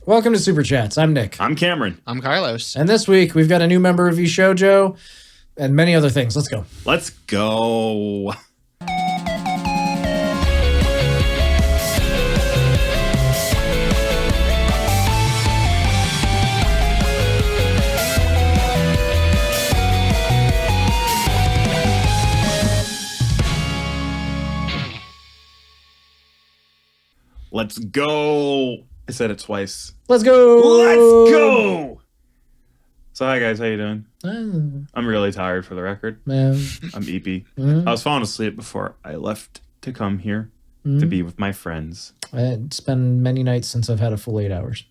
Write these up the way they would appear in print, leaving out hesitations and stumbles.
Welcome to Super Chats. I'm Nick. I'm Cameron. I'm Carlos. And this week, we've got a new member of Vshojo and many other things. Let's go. Let's go. Let's go. I said it twice. Let's go. Let's go. So hi guys, how you doing? Uh, I'm really tired for the record. man. I'm eepy. Mhm. I was falling asleep before I left to come here to be with my friends. It's been many nights since I've had a full 8 hours.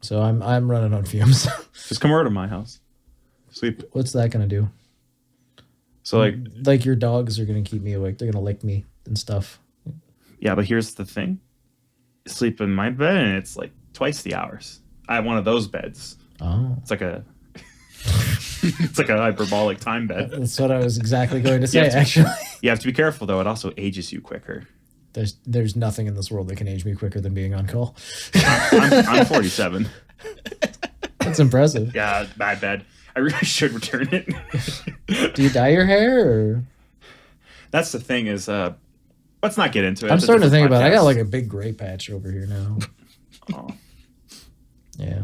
So I'm running on fumes. Just come over to my house. Sleep. What's that going to do? So Like your dogs are going to keep me awake. They're going to lick me and stuff. yeah, but here's the thing. Sleep in my bed and it's like twice the hours. I have one of those beds. Oh. It's like a hyperbolic time bed. That's what I was exactly going to say, actually. You have to be careful though. It also ages you quicker. There's nothing in this world that can age me quicker than being on call. I'm 47. That's impressive. Yeah, bad bed. I really should return it. Do you dye your hair or? That's the thing is, let's not get into it. I'm It's a starting to think different about it. I got podcast. like a big gray patch over here now. Oh. Yeah.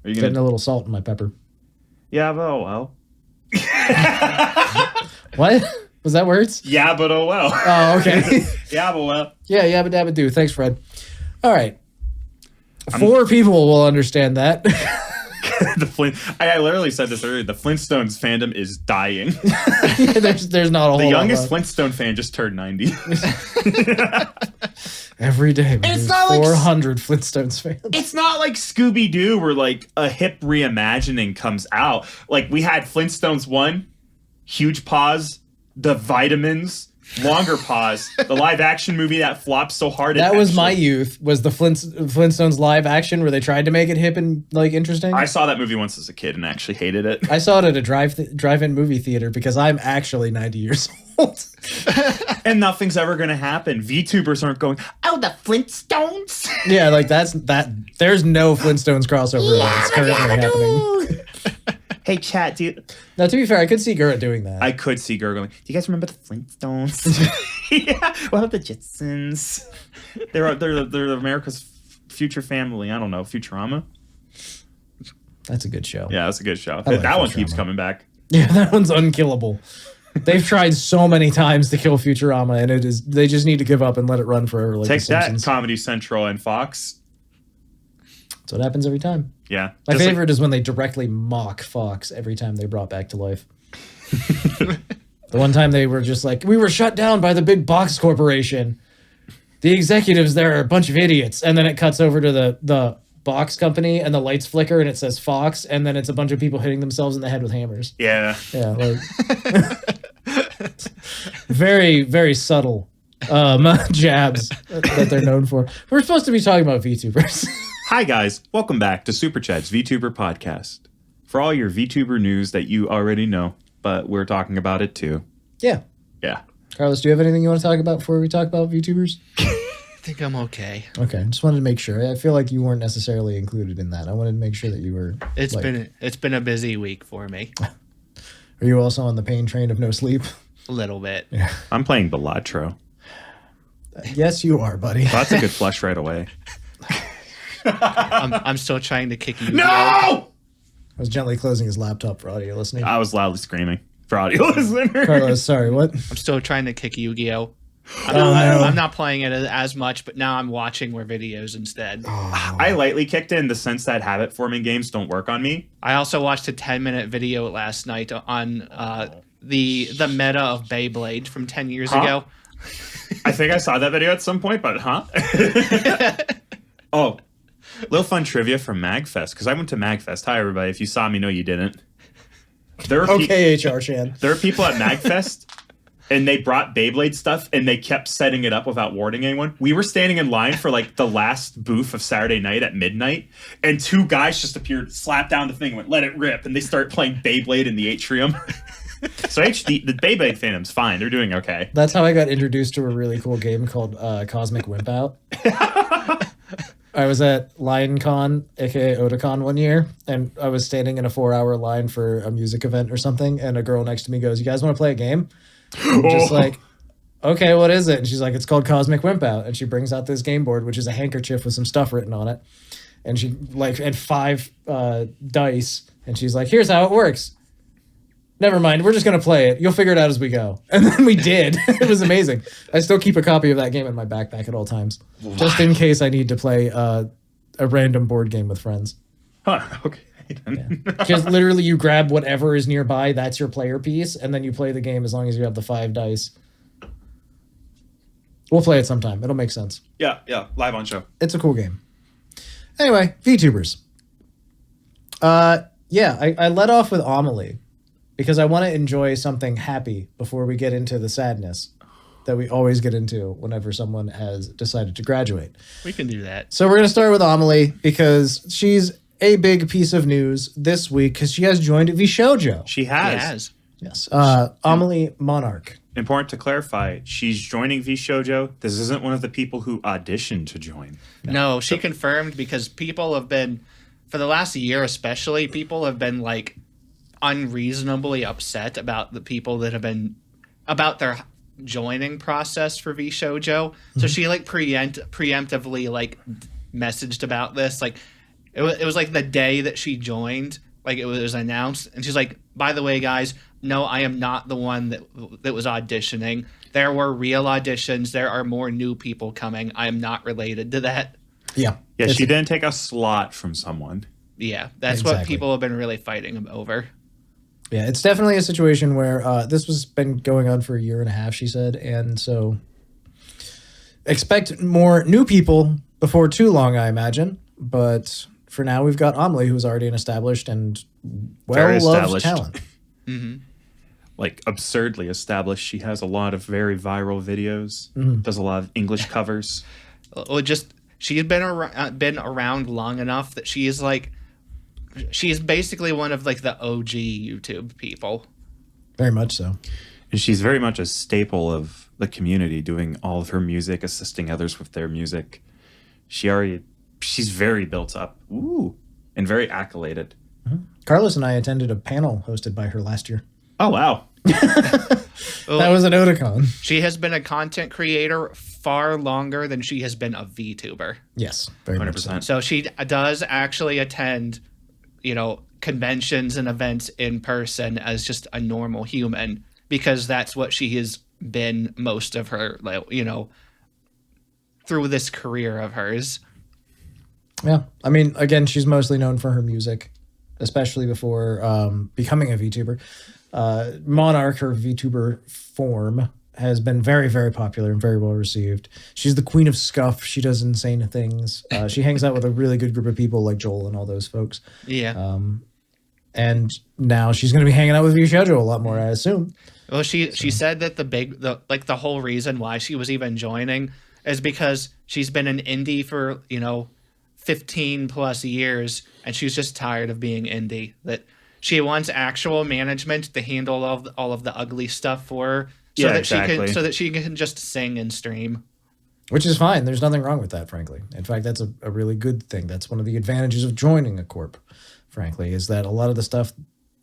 Are you Getting gonna? a little salt in my pepper. Yeah, but oh well. What? Was that words? Yeah, but oh well. Oh, okay. Yeah, but well. Yeah, yabba dabba do. Thanks, Fred. All right. 4 people will understand that. I literally said this earlier. The Flintstones fandom is dying. there's not a whole The lot youngest left. Flintstone fan just turned 90. Every day. it's There's not like 400 Flintstones fans. It's not like Scooby-Doo where like a hip reimagining comes out. Like we had Flintstones 1, huge pause, the Vitamins, longer pause, the live action movie that flopped so hard. That was my youth, was the Flintstones live action where they tried to make it hip and like interesting. I saw that movie once as a kid and actually hated it. I saw it at a drive-in movie theater because I'm actually 90 years old. And nothing's ever going to happen. VTubers aren't going, oh, the Flintstones? Yeah, like there's no Flintstones crossover that's currently happening. Hey, chat, dude. Now, to be fair, I could see Gura doing that. I could see Gura going, do you guys remember the Flintstones? Yeah. What about the Jetsons? They're America's future family. I don't know. Futurama? That's a good show. Yeah, that's a good show. like That one Futurama. keeps coming back. Yeah, that one's unkillable. They've tried so many times to kill Futurama, and they just need to give up and let it run forever. Like Take The that, Simpsons. Comedy Central and Fox. That's what happens every time. Yeah. My Just favorite is when they directly mock Fox every time they brought back to life. The one time they were just like, we were shut down by the big box corporation. The executives there are a bunch of idiots. And then it cuts over to the box company and the lights flicker and it says Fox. And then it's a bunch of people hitting themselves in the head with hammers. Yeah. Yeah. Like, very, very subtle jabs that they're known for. We're supposed to be talking about VTubers. Hi, guys. Welcome back to Super Chat's VTuber podcast. For all your VTuber news that you already know, but we're talking about it too. Yeah. Yeah. Carlos, do you have anything you want to talk about before we talk about VTubers? I think I'm okay. Okay, just wanted to make sure. I feel like you weren't necessarily included in that. I wanted to make sure that you were. It's been a busy week for me. Are you also on the pain train of no sleep? A little bit. Yeah. I'm playing Balatro. Yes, you are, buddy. That's a good flush right away. I'm still trying to kick you. No! I was gently closing his laptop for audio listening. I was loudly screaming for audio listeners. Carlos, sorry, what? I'm still trying to kick Yu-Gi-Oh. No. I'm not playing it as much, but now I'm watching more videos instead. I lightly kicked in the sense that habit-forming games don't work on me. I also watched a 10-minute video last night on the meta of Beyblade from 10 years ago. I think I saw that video at some point, but Oh, little fun trivia from MagFest, because I went to MagFest. Hi, everybody. If you saw me, no, you didn't. There are Okay, HR Chan. There are people at MagFest, and they brought Beyblade stuff, and they kept setting it up without warning anyone. We were standing in line for, like, the last booth of Saturday night at midnight, and 2 guys just appeared, slapped down the thing, and went, let it rip, and they start playing Beyblade in the atrium. So the Beyblade fandom's fine. They're doing okay. That's how I got introduced to a really cool game called Cosmic Wimp Out. I was at LionCon, aka Otakon, one year, and I was standing in a 4-hour line for a music event or something, and a girl next to me goes, "You guys want to play a game?" I'm just like, "Okay, what is it?" And she's like, "It's called Cosmic Wimp Out," and she brings out this game board, which is a handkerchief with some stuff written on it, and she and 5 dice, and she's like, "Here's how it works." Never mind, we're just going to play it. You'll figure it out as we go. And then we did. It was amazing. I still keep a copy of that game in my backpack at all times, just in case I need to play a random board game with friends. Huh, okay. Because literally you grab whatever is nearby, that's your player piece, and then you play the game as long as you have the 5 dice. We'll play it sometime. It'll make sense. Yeah, live on show. It's a cool game. Anyway, VTubers. Yeah, I led off with Amalee, because I want to enjoy something happy before we get into the sadness that we always get into whenever someone has decided to graduate. We can do that. So we're going to start with Amalee because she's a big piece of news this week because she has joined Vshojo. She has. Yes. Amalee Monarch. Important to clarify, she's joining Vshojo. This isn't one of the people who auditioned to join. No, she confirmed because people have been, for the last year especially, people have been like unreasonably upset about the people that have been about their joining process for Vshojo. So she like preemptively like messaged about this. Like it was like the day that she joined, like it was announced, and she's like, "By the way, guys, no, I am not the one that was auditioning. There were real auditions. There are more new people coming. I am not related to that." Yeah. Yeah, she didn't take a slot from someone. Yeah, that's what people have been really fighting over. Yeah, it's definitely a situation where this was been going on for a year and a half, she said, and so expect more new people before too long, I imagine. But for now, we've got Amalee, who's already an established and well-loved talent. Like absurdly established. She has a lot of very viral videos. Does a lot of English covers. Well, just she's been around long enough that she is like. She's basically one of like the OG YouTube people. Very much so. And she's very much a staple of the community, doing all of her music, assisting others with their music. She's very built up. Ooh. And very accoladed. Carlos and I attended a panel hosted by her last year. Oh, wow. That was an Otakon. She has been a content creator far longer than she has been a VTuber. Yes, very 100%. Much so. So she does actually attend, conventions and events in person as just a normal human, because that's what she has been most of her, through this career of hers. Yeah. I mean, again, she's mostly known for her music, especially before becoming a VTuber. Monarch, her VTuber form, has been very, very popular and very well received. She's the queen of scuff. She does insane things. She hangs out with a really good group of people like Joel and all those folks. Yeah. And now she's going to be hanging out with Vshojo a lot more, I assume. Well, she said that the whole reason why she was even joining is because she's been an indie for 15 plus years, and she's just tired of being indie. That she wants actual management to handle all of the ugly stuff for her. So that she can just sing and stream. Which is fine. There's nothing wrong with that, frankly. In fact, that's a really good thing. That's one of the advantages of joining a corp, frankly, is that a lot of the stuff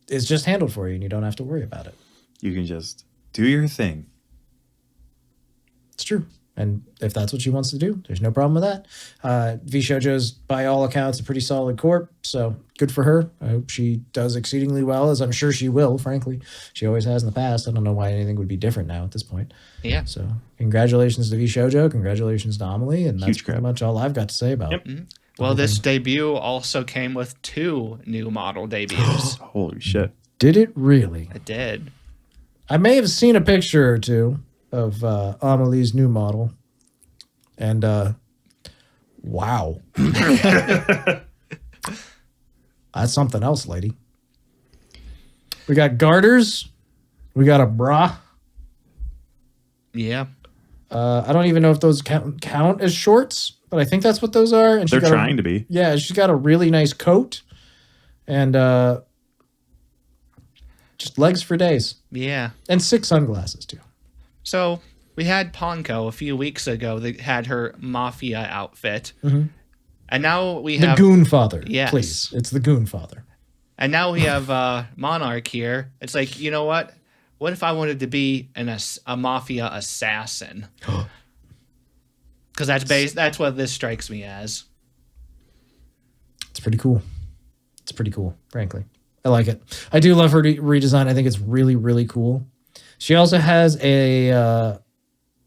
is just handled for you and you don't have to worry about it. You can just do your thing. It's true. And if that's what she wants to do, there's no problem with that. Vshojo's, by all accounts, a pretty solid corp, so good for her. I hope she does exceedingly well, as I'm sure she will, frankly. She always has in the past. I don't know why anything would be different now at this point. Yeah. So congratulations to Vshojo, congratulations to Amalee, and that's pretty much all I've got to say about it. Mm-hmm. Well, this debut also came with 2 new model debuts. Holy shit. Did it really? It did. I may have seen a picture or two of Amalee's new model, and wow. That's something else, lady. We got garters. We got a bra. Yeah. I don't even know if those count as shorts, but I think that's what those are. And they're trying to be. Yeah, she's got a really nice coat, and just legs for days. Yeah. And 6 sunglasses, too. So we had Ponko a few weeks ago that had her mafia outfit. And now we The have Goon Father. Yes. Please. It's the Goon Father. And now we have Monarch here. It's like, you know what? What if I wanted to be a mafia assassin? Because that's what this strikes me as. It's pretty cool. It's pretty cool, frankly. I like it. I do love her redesign. I think it's really, really cool. She also has a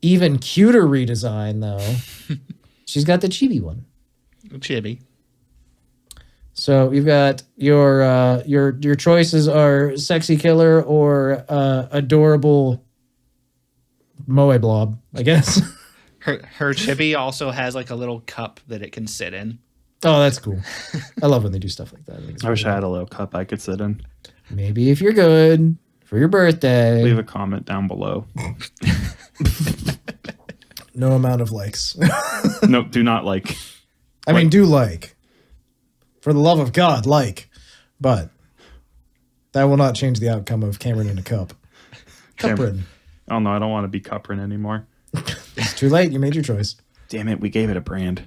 even cuter redesign, though. She's got the chibi one. Chibi. So you've got your choices are sexy killer or adorable moe blob, I guess. Her chibi also has like a little cup that it can sit in. Oh, that's cool. I love when they do stuff like that. I wish I had a little cup I could sit in. Maybe if you're good for your birthday. Leave a comment down below. No amount of likes. No, do not like. I mean, do like. For the love of God, like. But that will not change the outcome of Cameron in a cup. Cuprin. Oh, no, I don't want to be Cuprin anymore. It's too late. You made your choice. Damn it, we gave it a brand.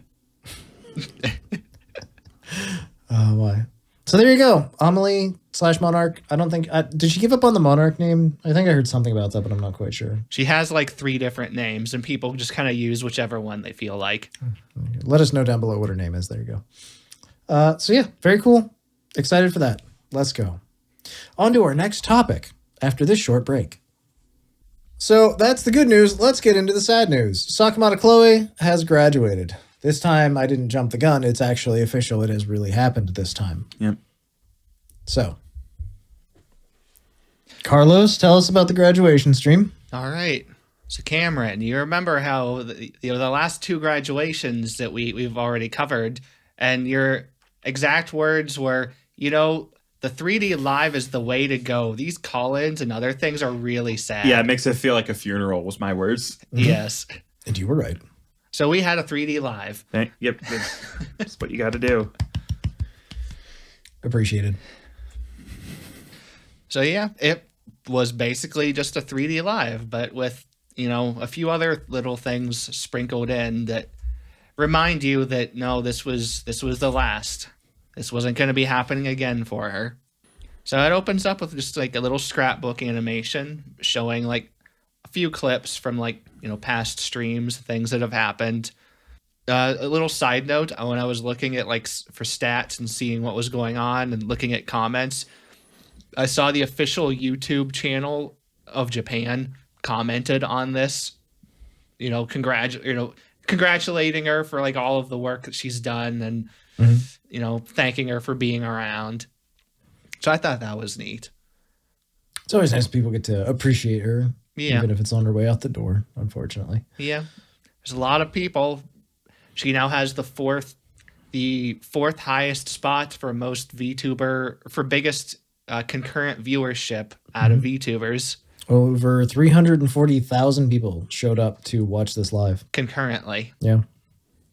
Why? So there you go. Amalee / Monarch. I don't think... did she give up on the Monarch name? I think I heard something about that, but I'm not quite sure. She has like 3 different names, and people just kind of use whichever one they feel like. Let us know down below what her name is. There you go. So yeah, very cool. Excited for that. Let's go. On to our next topic after this short break. So that's the good news. Let's get into the sad news. Sakamata Chloe has graduated. This time I didn't jump the gun. It's actually official. It has really happened this time. Yep. So, Carlos, tell us about the graduation stream. All right. So Cameron, you remember how the last 2 graduations that we've already covered, and your exact words were, the 3D live is the way to go. These call-ins and other things are really sad. Yeah, it makes it feel like a funeral was my words. Yes. And you were right. So we had a 3D live. Yep. That's what you got to do. Appreciated. So yeah, it was basically just a 3D live, but with, a few other little things sprinkled in that remind you that no, this was the last. This wasn't going to be happening again for her. So it opens up with just like a little scrapbook animation showing like a few clips from like, past streams, things that have happened. A little side note, when I was looking at like for stats and seeing what was going on and looking at comments, I saw the official YouTube channel of Japan commented on this, congratulating her for like all of the work that she's done and, thanking her for being around. So I thought that was neat. It's always nice people get to appreciate her. Yeah. Even if it's on her way out the door, unfortunately. Yeah. There's a lot of people. She now has the fourth highest spot for most VTuber, for biggest concurrent viewership out of VTubers. Over 340,000 people showed up to watch this live. Concurrently. Yeah.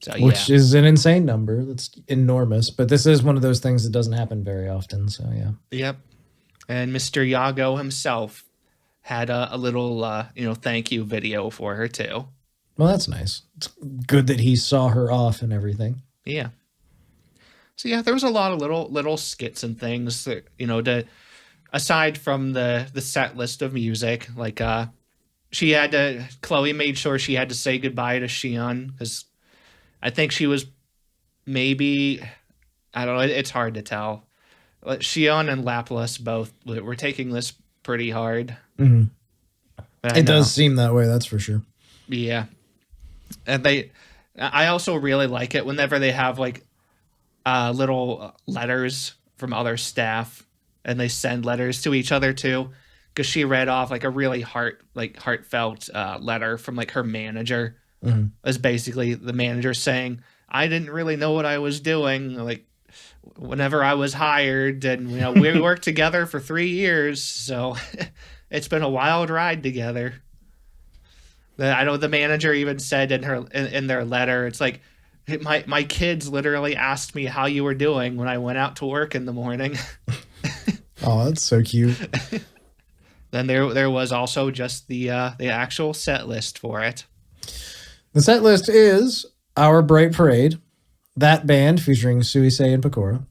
So, Which is an insane number. That's enormous. But this is one of those things that doesn't happen very often. So, yeah. Yep. And Mr. Yago himself had a little, thank you video for her, too. Well, that's nice. It's good that he saw her off and everything. Yeah. So, yeah, there was a lot of little skits and things that, aside from the set list of music, like Chloe made sure she had to say goodbye to Shion because I think she was maybe, I don't know, it's hard to tell. Shion and Laplas both were taking this pretty hard. Mm-hmm. It does seem that way, that's for sure. Yeah. And I also really like it whenever they have like little letters from other staff and they send letters to each other too, because she read off like a really heartfelt letter from like her manager. Mm-hmm. It was basically the manager saying, I didn't really know what I was doing like whenever I was hired, and we worked together for 3 years, so it's been a wild ride together. I know the manager even said in their letter, it's like, my kids literally asked me how you were doing when I went out to work in the morning. Oh, that's so cute. Then there was also just the actual set list for it. The set list is Our Bright Parade, That Band featuring Suisei and Pecora.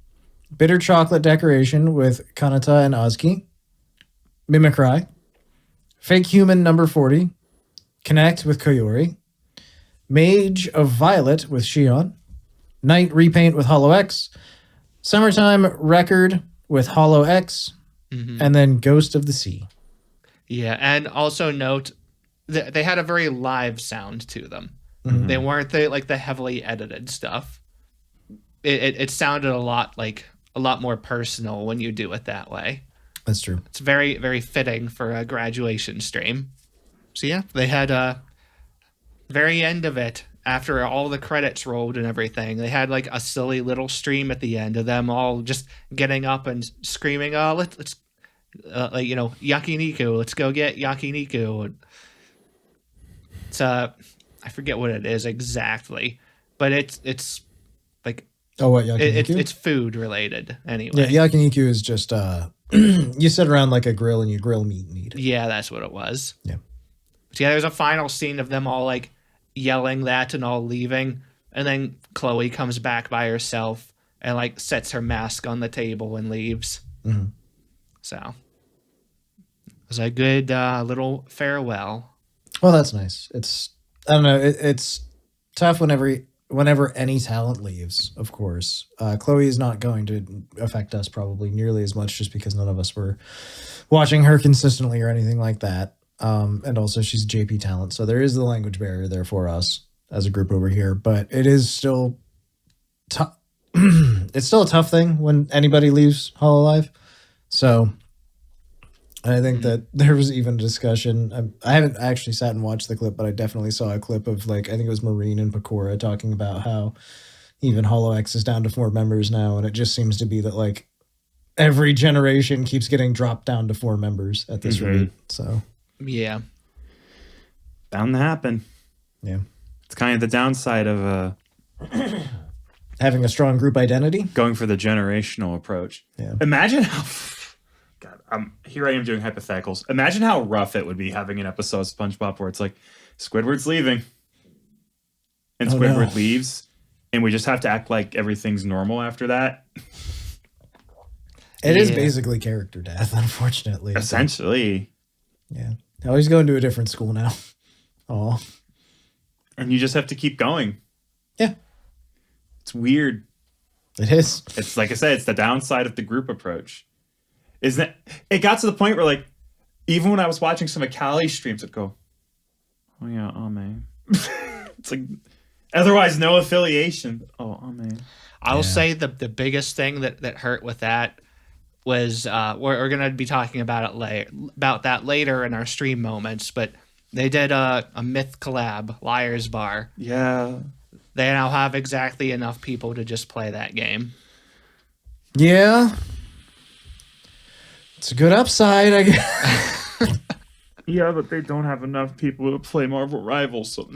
Bitter Chocolate Decoration with Kanata and Ozki. Mimicry. Fake Human number 40. Connect with Koyori. Mage of Violet with Shion. Night Repaint with Holo X. Summertime Record with Holo X. And then Ghost of the Sea. Yeah, and also note that they had a very live sound to them. They weren't the heavily edited stuff. It sounded a lot more personal when you do it that way. That's true. It's very, very fitting for a graduation stream. So yeah, they had very end of it, after all the credits rolled and everything, they had like a silly little stream at the end of them all just getting up and screaming, "Oh, let's yakiniku, let's go get yakiniku." It's I forget what it is exactly, but it's like, oh, what, yakiniku? It's food related anyway. Yeah, yakiniku is just you sit around like a grill and you grill meat and eat it. Yeah, that's what it was. Yeah. But yeah, there's a final scene of them all like yelling that and all leaving, and then Chloe comes back by herself and like sets her mask on the table and leaves. So it was a good little farewell. Well, that's nice. It's, I don't know, it's tough whenever any talent leaves, of course. Chloe is not going to affect us probably nearly as much, just because none of us were watching her consistently or anything like that. And also she's JP talent, so there is the language barrier there for us as a group over here, but it is still tough. It's still a tough thing when anybody leaves Hololive. So I think that there was even a discussion. I haven't actually sat and watched the clip, but I definitely saw a clip of, like, I think it was Marine and Pecora talking about how even Holo X is down to 4 members now, and it just seems to be that, like, every generation keeps getting dropped down to 4 members at this rate. So yeah, bound to happen. Yeah, it's kind of the downside of having a strong group identity, going for the generational approach. Yeah, imagine how here I am doing hypotheticals. Imagine how rough it would be having an episode of SpongeBob where it's like, Squidward's leaving, and Squidward leaves, and we just have to act like everything's normal after that. It is basically character death, unfortunately. Essentially. Yeah. Now he's going to a different school now. Oh. And you just have to keep going. Yeah. It's weird. It is. It's like I said, it's the downside of the group approach. Isn't it got to the point where, like, even when I was watching some of Callie's streams, I'd go, "Oh yeah, oh man." It's like, otherwise no affiliation. Oh man. I'll say the biggest thing that hurt with that was we're gonna be talking about that later in our stream moments, but they did a Myth collab, Liar's Bar. Yeah. They now have exactly enough people to just play that game. Yeah. It's a good upside, I guess. Yeah, but they don't have enough people to play Marvel Rivals, so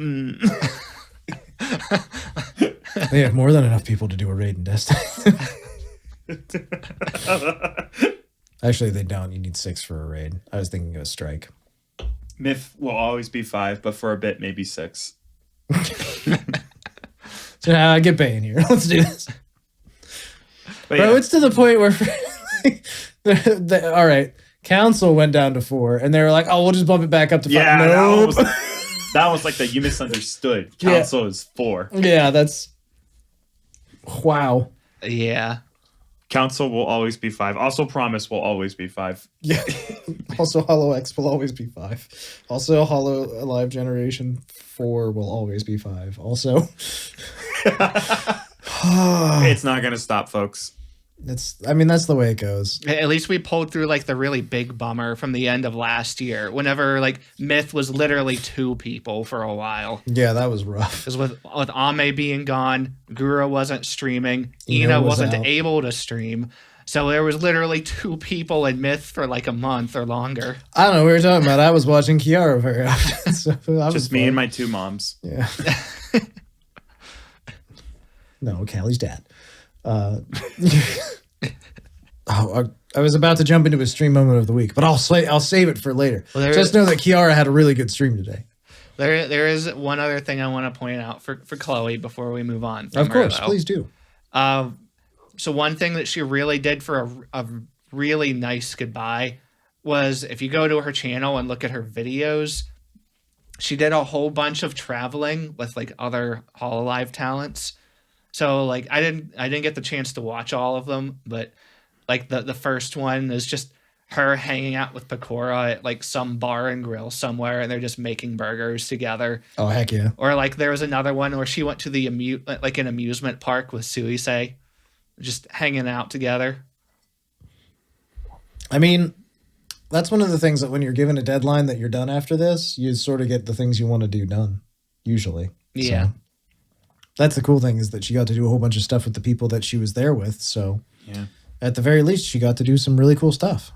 They have more than enough people to do a raid in Destiny. Actually, they don't. You need 6 for a raid. I was thinking of a strike. Myth will always be 5, but for a bit, maybe 6. So get Bay in here. Let's do this. But Bro, it's to the point where... all right, Council went down to 4, and they were like, "Oh, we'll just bump it back up to 5." Yeah, nope. that was like you misunderstood. Council is 4. Yeah, that's wow. Yeah. Council will always be 5. Also, Promise will always be 5. Yeah. Also, Holo X will always be 5. Also, Hololive Generation 4 will always be 5. Also, it's not gonna stop, folks. That's the way it goes. At least we pulled through like the really big bummer from the end of last year, whenever like Myth was literally 2 people for a while. Yeah, that was rough. Because with Ame being gone, Gura wasn't streaming, Ina wasn't out. able to stream. So there was literally 2 people in Myth for like a month or longer. I don't know what you're talking about. I was watching Kiara very often. So just me and my 2 moms. Yeah. No, Callie's dad. I was about to jump into a stream moment of the week, but I'll save it for later. Well, just know that Kiara had a really good stream today. There is one other thing I want to point out for Chloe before we move on. Of course, please do. So one thing that she really did for a really nice goodbye was if you go to her channel and look at her videos, she did a whole bunch of traveling with like other Hololive talents. So like I didn't get the chance to watch all of them, but like the first one is just her hanging out with Pecora at like some bar and grill somewhere, and they're just making burgers together. Oh heck yeah! Or like there was another one where she went to the an amusement park with Suisei, just hanging out together. I mean, that's one of the things that when you're given a deadline that you're done after this, you sort of get the things you want to do done. Usually, yeah. So, that's the cool thing is that she got to do a whole bunch of stuff with the people that she was there with. So yeah, at the very least, she got to do some really cool stuff.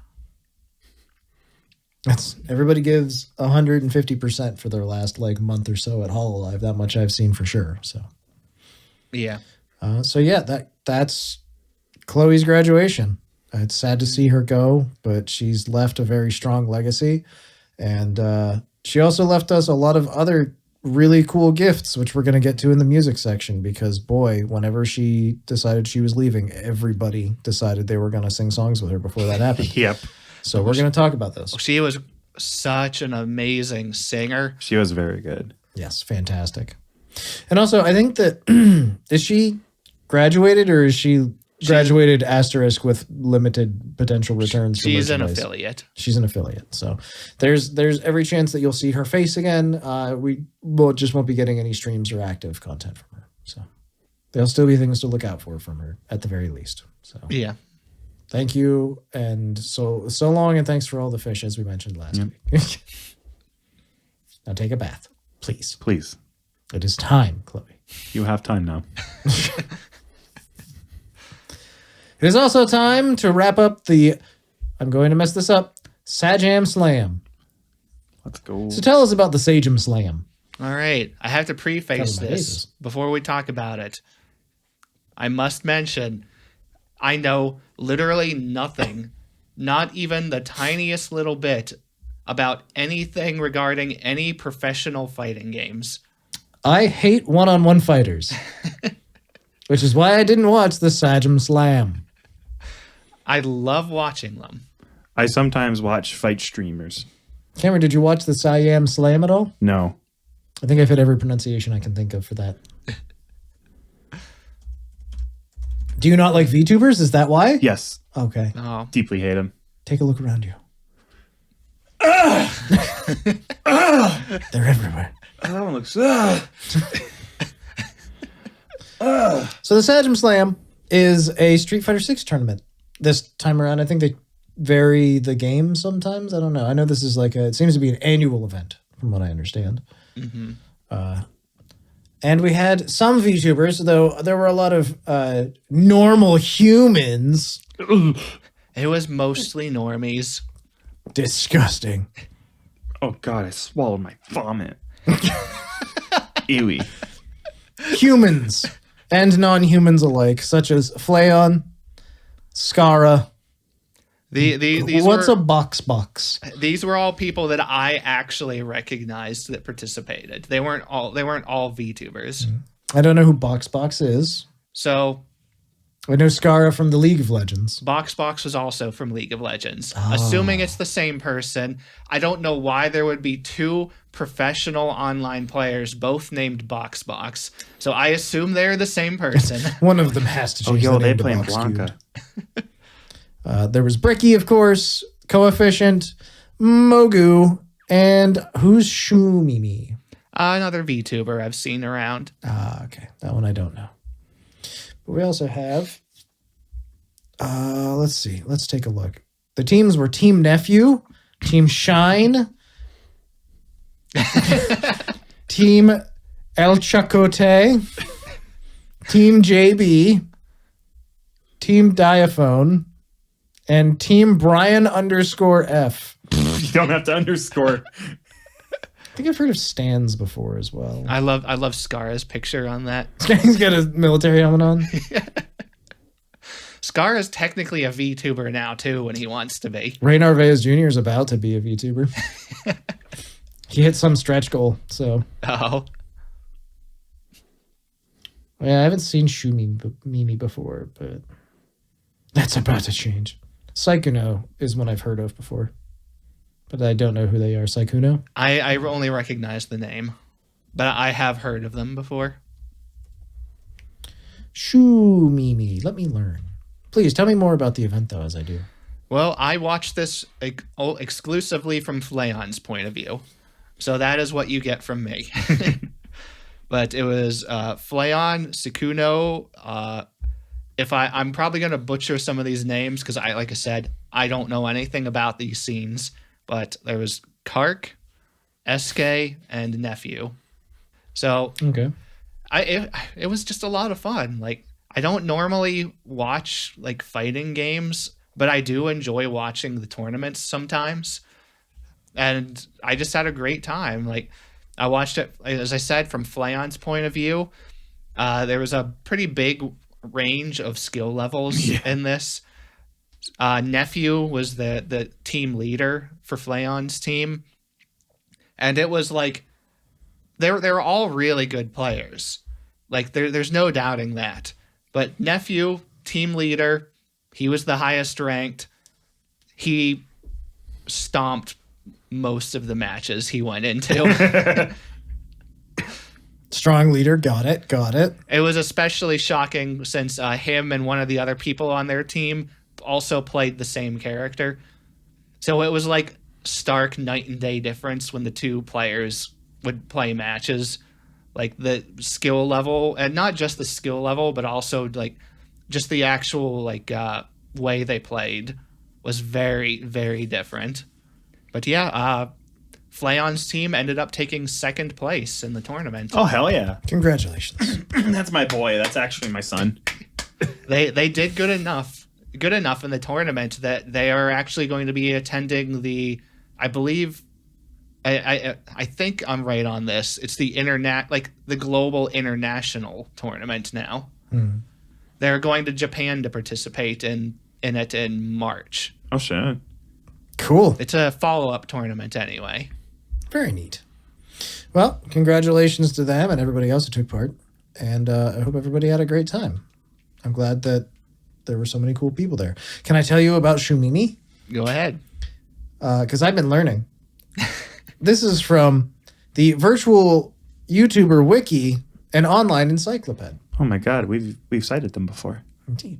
Everybody gives 150% for their last like month or so at Hololive. That much I've seen for sure. So yeah. So yeah, that's Chloe's graduation. It's sad to see her go, but she's left a very strong legacy, and she also left us a lot of other really cool gifts, which we're going to get to in the music section. Because boy, whenever she decided she was leaving, everybody decided they were going to sing songs with her before that happened. Yep. So we're going to talk about this. She was such an amazing singer. She was very good. Yes, fantastic. And also, I think that is she graduated or is she graduated asterisk with limited potential returns? She's an affiliate. She's an affiliate. So there's every chance that you'll see her face again. We just won't be getting any streams or active content from her. So there'll still be things to look out for from her at the very least. So yeah. Thank you, and so long, and thanks for all the fish, as we mentioned last week. Now take a bath, please. Please. It is time, Chloe. You have time now. It is also time to wrap up I'm going to mess this up, Sajam Slam. Let's go. So tell us about the Sajam Slam. All right. I have to preface this before we talk about it. I must mention, I know literally nothing, not even the tiniest little bit, about anything regarding any professional fighting games. I hate one-on-one fighters, which is why I didn't watch the Sajam Slam. I love watching them. I sometimes watch fight streamers. Cameron, did you watch the Sajam Slam at all? No. I think I've hit every pronunciation I can think of for that. Do you not like VTubers? Is that why? Yes. Okay. Oh. Deeply hate him. Take a look around you. They're everywhere. That one looks... So the Sajam Slam is a Street Fighter 6 tournament. This time around, I think they vary the game sometimes. I don't know. I know this is it seems to be an annual event, from what I understand. Mm-hmm. And we had some VTubers, though there were a lot of normal humans. It was mostly normies. Disgusting. Oh, God, I swallowed my vomit. Ewy. Humans and non-humans alike, such as Flayon, Skara. These What's were, a box? These were all people that I actually recognized that participated. They weren't all VTubers. I don't know who Box is. So I know Skara from the League of Legends. Box was also from League of Legends. Assuming it's the same person, I don't know why there would be two professional online players both named Box. So I assume they're the same person. One of them has to change the they name to playing Box Blanca. There was Bricky, of course, Coefficient, Mogu, and Hoshiumi. Another VTuber I've seen around. Okay. That one I don't know. But we also have, let's see. Let's take a look. The teams were Team Nephew, Team Shine, Team El Chacote, Team JB, Team Diaphone, and Team Brian_F. You don't have to underscore. I think I've heard of Stans before as well. I love Scar's picture on that. He's got a military helmet on. Scar is technically a VTuber now too when he wants to be. Ray Narvaez Jr. is about to be a VTuber. He hit some stretch goal, so Oh. yeah, I haven't seen Mimi before, but that's about to change. Saikuno is one I've heard of before, but I don't know who they are. Saikuno? I only recognize the name, but I have heard of them before. Mimi. Let me learn. Please tell me more about the event, though, as I do. Well, I watched this exclusively from Fleon's point of view. So that is what you get from me. But it was Fleon, Sakuno. I'm probably going to butcher some of these names because like I said, I don't know anything about these scenes. But there was Kark, SK, and Nephew. So Okay. It was just a lot of fun. Like, I don't normally watch like fighting games, but I do enjoy watching the tournaments sometimes. And I just had a great time. Like, I watched it, as I said, from Fleon's point of view. There was a pretty big range of skill levels in this. Nephew was the team leader for Fleon's team. And it was like, they were all really good players. Like, there's no doubting that. But Nephew, team leader, he was the highest ranked. He stomped most of the matches he went into. Strong leader. Got it. It was especially shocking since him and one of the other people on their team also played the same character. So it was like stark night and day difference when the two players would play matches. Like, the skill level, and not just the skill level, but also like just the actual like way they played was very, very different. But yeah, Fleon's team ended up taking second place in the tournament. Oh, hell yeah. Congratulations. That's my boy. That's actually my son. They did good enough in the tournament that they are actually going to be attending the, I believe, I think I'm right on this. It's the the global international tournament now. They're going to Japan to participate in it in March. Oh, shit. Cool. It's a follow-up tournament anyway. Very neat. Well, congratulations to them and everybody else who took part. And I hope everybody had a great time. I'm glad that there were so many cool people there. Can I tell you about Shumimi? Go ahead. Because I've been learning. This is from the virtual YouTuber wiki and online encyclopedia. Oh my God, we've cited them before. Indeed.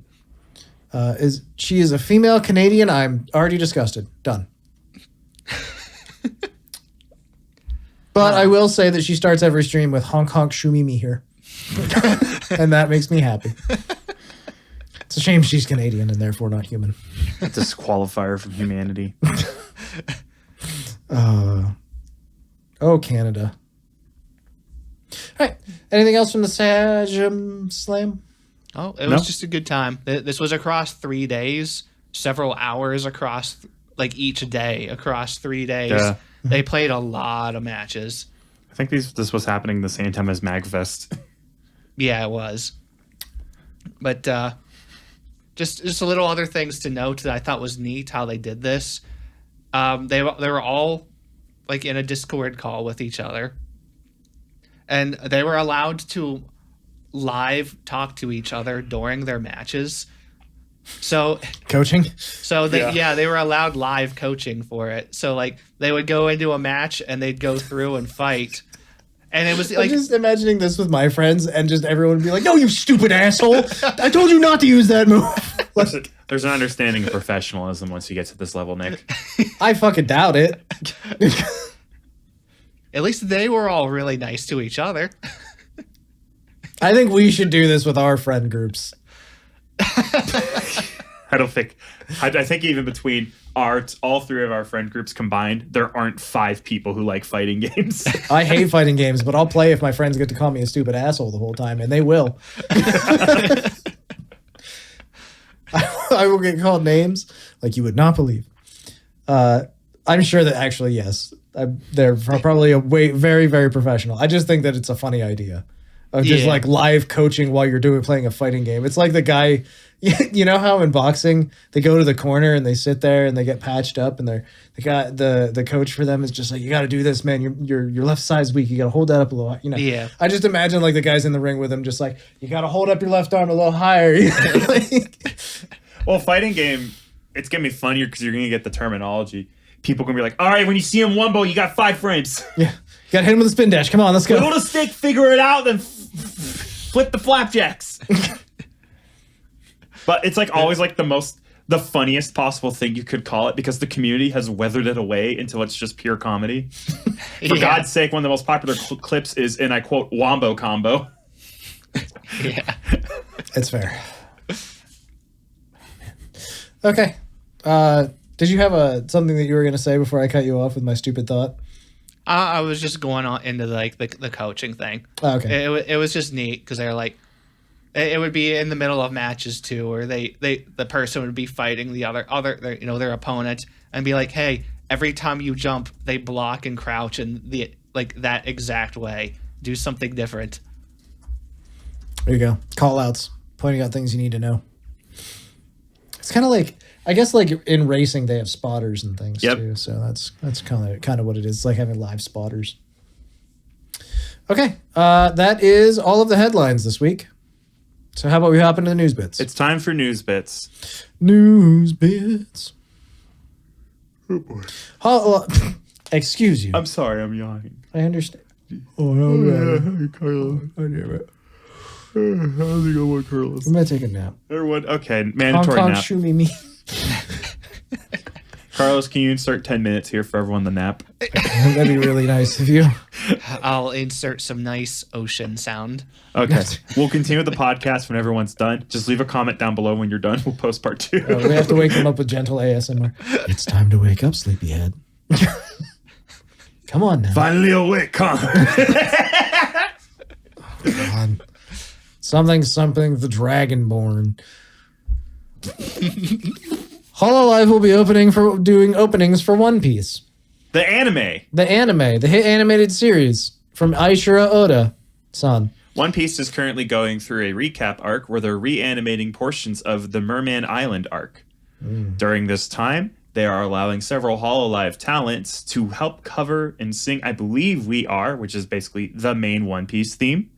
She is a female Canadian. I'm already disgusted. Done. But I will say that she starts every stream with honk honk shumimi here. And that makes me happy. It's a shame she's Canadian and therefore not human. Disqualifier from humanity. Oh, Canada. All right. Anything else from the Sajam Slam? Oh, it was just a good time. This was across 3 days, several hours across, like each day across 3 days. Yeah. They played a lot of matches. I think this was happening the same time as MagFest. Yeah, it was. But just a little other things to note that I thought was neat how they did this. They were all like in a Discord call with each other, and they were allowed to live talk to each other during their matches. So Coaching? So they were allowed live coaching for it. So like they would go into a match and they'd go through and fight. And it was like, I'm just imagining this with my friends and just everyone would be like, "No, you stupid asshole. I told you not to use that move." There's an understanding of professionalism once you get to this level, Nick. I fucking doubt it. At least they were all really nice to each other. I think we should do this with our friend groups. I think even between all three of our friend groups combined, there aren't 5 people who like fighting games. I hate fighting games, but I'll play if my friends get to call me a stupid asshole the whole time, and they will. I will get called names like you would not believe. I'm sure that actually, yes, they're probably very, very professional. I just think that it's a funny idea. of just like live coaching while you're playing a fighting game. It's like the guy, you know how in boxing they go to the corner and they sit there and they get patched up, and the coach for them is just like, you got to do this, man. Your left side's weak. You got to hold that up a little. You know. Yeah. I just imagine like the guys in the ring with him, just like, you got to hold up your left arm a little higher. Well, fighting game, it's gonna be funnier because you're gonna get the terminology. People gonna be like, all right, when you see him wombo, you got 5 frames. Yeah. You got to hit him with a spin dash. Come on, let's go. Little to stick, figure it out, then flip the flapjacks. But it's like always like the funniest possible thing you could call it, because the community has weathered it away until it's just pure comedy. For God's sake, one of the most popular clips is, and I quote, wombo combo. Yeah. It's fair. Okay. Did you have something that you were going to say before I cut you off with my stupid thought? I was just going on into like the coaching thing. Oh, okay. It was just neat because they're like, it would be in the middle of matches too, where the person would be fighting the other their opponent and be like, hey, every time you jump, they block and crouch in the like that exact way. Do something different. There you go. Call outs, pointing out things you need to know. It's kind of like, I guess like in racing they have spotters and things too. So that's kind of what it is. It's like having live spotters. Okay, that is all of the headlines this week. So how about we hop into the news bits? It's time for news bits. News bits. Oh boy. Excuse you. I'm sorry, I'm yawning. I understand. Oh, no, Carlos. How's it going, Carlos? I'm gonna take a nap. Everyone, okay, mandatory Hong Kong nap. Shumi me. Carlos, can you insert 10 minutes here for everyone to nap? That'd be really nice of you. I'll insert some nice ocean sound. Okay, we'll continue the podcast when everyone's done. Just leave a comment down below when you're done. We'll post part 2. We have to wake them up with gentle ASMR. It's time to wake up, sleepyhead. Come on now. Finally awake, come. God. Something, the Dragonborn. Hololive will be doing openings for One Piece. The anime. The hit animated series from Aishira Oda-san. One Piece is currently going through a recap arc where they're reanimating portions of the Merman Island arc. During this time, they are allowing several Hololive talents to help cover and sing I Believe We Are, which is basically the main One Piece theme.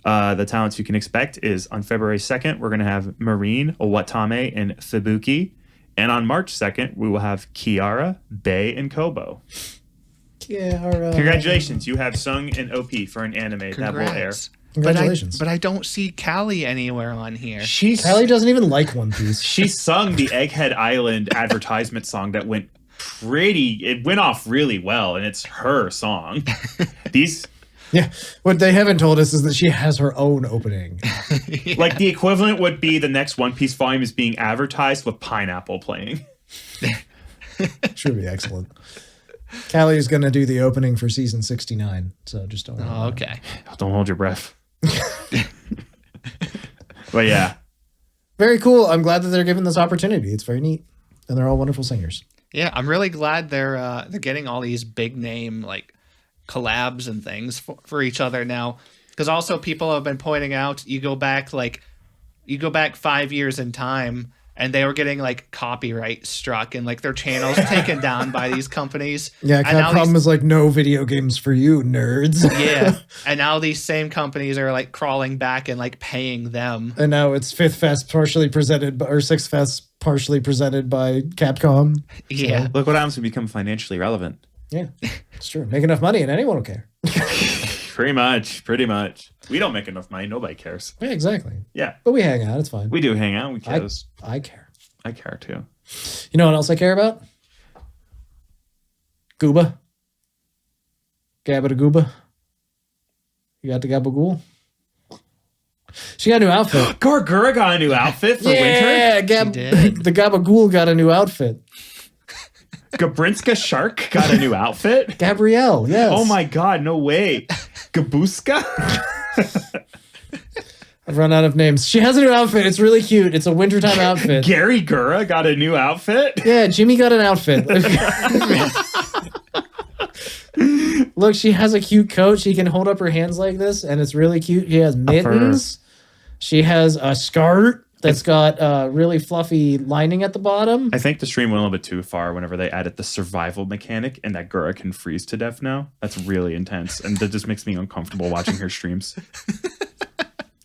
The talents you can expect is on February 2nd, we're going to have Marine, Watame, and Fubuki. And on March 2nd, we will have Kiara, Bei, and Kobo. Kiara. Congratulations, you have sung an OP for an anime that will air. Congratulations. But I don't see Callie anywhere on here. Callie doesn't even like One Piece. She sung the Egghead Island advertisement song that went off really well, and it's her song. Yeah, what they haven't told us is that she has her own opening. Yeah. Like the equivalent would be the next One Piece volume is being advertised with Pineapple playing. Should be excellent. Callie is going to do the opening for season 69, so just don't. Oh, okay. Don't hold your breath. But yeah, very cool. I'm glad that they're given this opportunity. It's very neat, and they're all wonderful singers. Yeah, I'm really glad they're getting all these big name like collabs and things for each other now, because also people have been pointing out you go back 5 years in time and they were getting like copyright struck and like their channels taken down by these companies. Yeah, Capcom is like, no video games for you, nerds. Yeah, and now these same companies are like crawling back and like paying them. And now it's Fifth Fest partially presented by, or Sixth Fest partially presented by Capcom. Yeah, look what happens when you become financially relevant. Yeah, it's true. Make enough money and anyone will care. Pretty much. We don't make enough money. Nobody cares. Yeah, exactly. Yeah. But we hang out. It's fine. We do hang out. We care. I care. I care too. You know what else I care about? Gooba. Gabba the Gooba. You got the Gabagool? She got a new outfit. Gura got a new outfit for winter? Yeah, the Gabagool got a new outfit. Gabrinska Shark got a new outfit? Gabrielle, yes. Oh my god, no way. Gabuska? I've run out of names. She has a new outfit. It's really cute. It's a wintertime outfit. Gary Gura got a new outfit? Yeah, Jimmy got an outfit. Look, she has a cute coat. She can hold up her hands like this, and it's really cute. She has mittens. She has a skirt that's got really fluffy lining at the bottom. I think the stream went a little bit too far whenever they added the survival mechanic and that Gura can freeze to death now. That's really intense, and that just makes me uncomfortable watching her streams.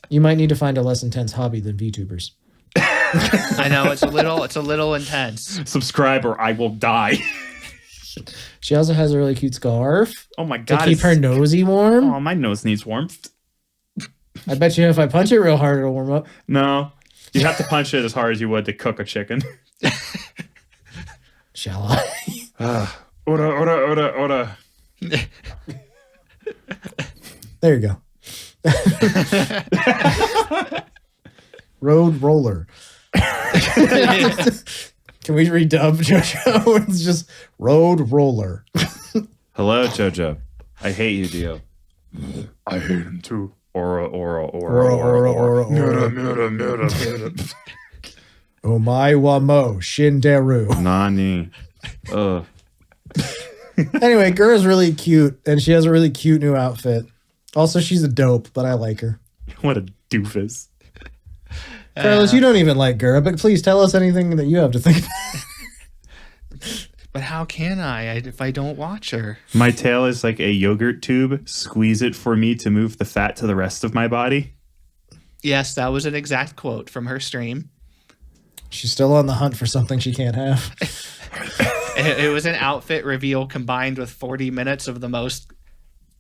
You might need to find a less intense hobby than VTubers. I know it's a little intense. Subscribe or I will die. She also has a really cute scarf. Oh my god! To keep her nosy warm. Oh, my nose needs warmth. I bet you if I punch it real hard, it'll warm up. No, you have to punch it as hard as you would to cook a chicken. Shall I? Ora. There you go. Road roller. Can we redub JoJo? It's just road roller. Hello, JoJo. I hate you, Dio. I hate him too. Ora. Omae wa mo shinderu. Nani. Anyway, Gura's really cute, and she has a really cute new outfit. Also, she's a dope, but I like her. What a doofus. Carlos, you don't even like Gura, but please tell us anything that you have to think about. But how can I if I don't watch her? My tail is like a yogurt tube. Squeeze it for me to move the fat to the rest of my body. Yes, that was an exact quote from her stream. She's still on the hunt for something she can't have. It was an outfit reveal combined with 40 minutes of the most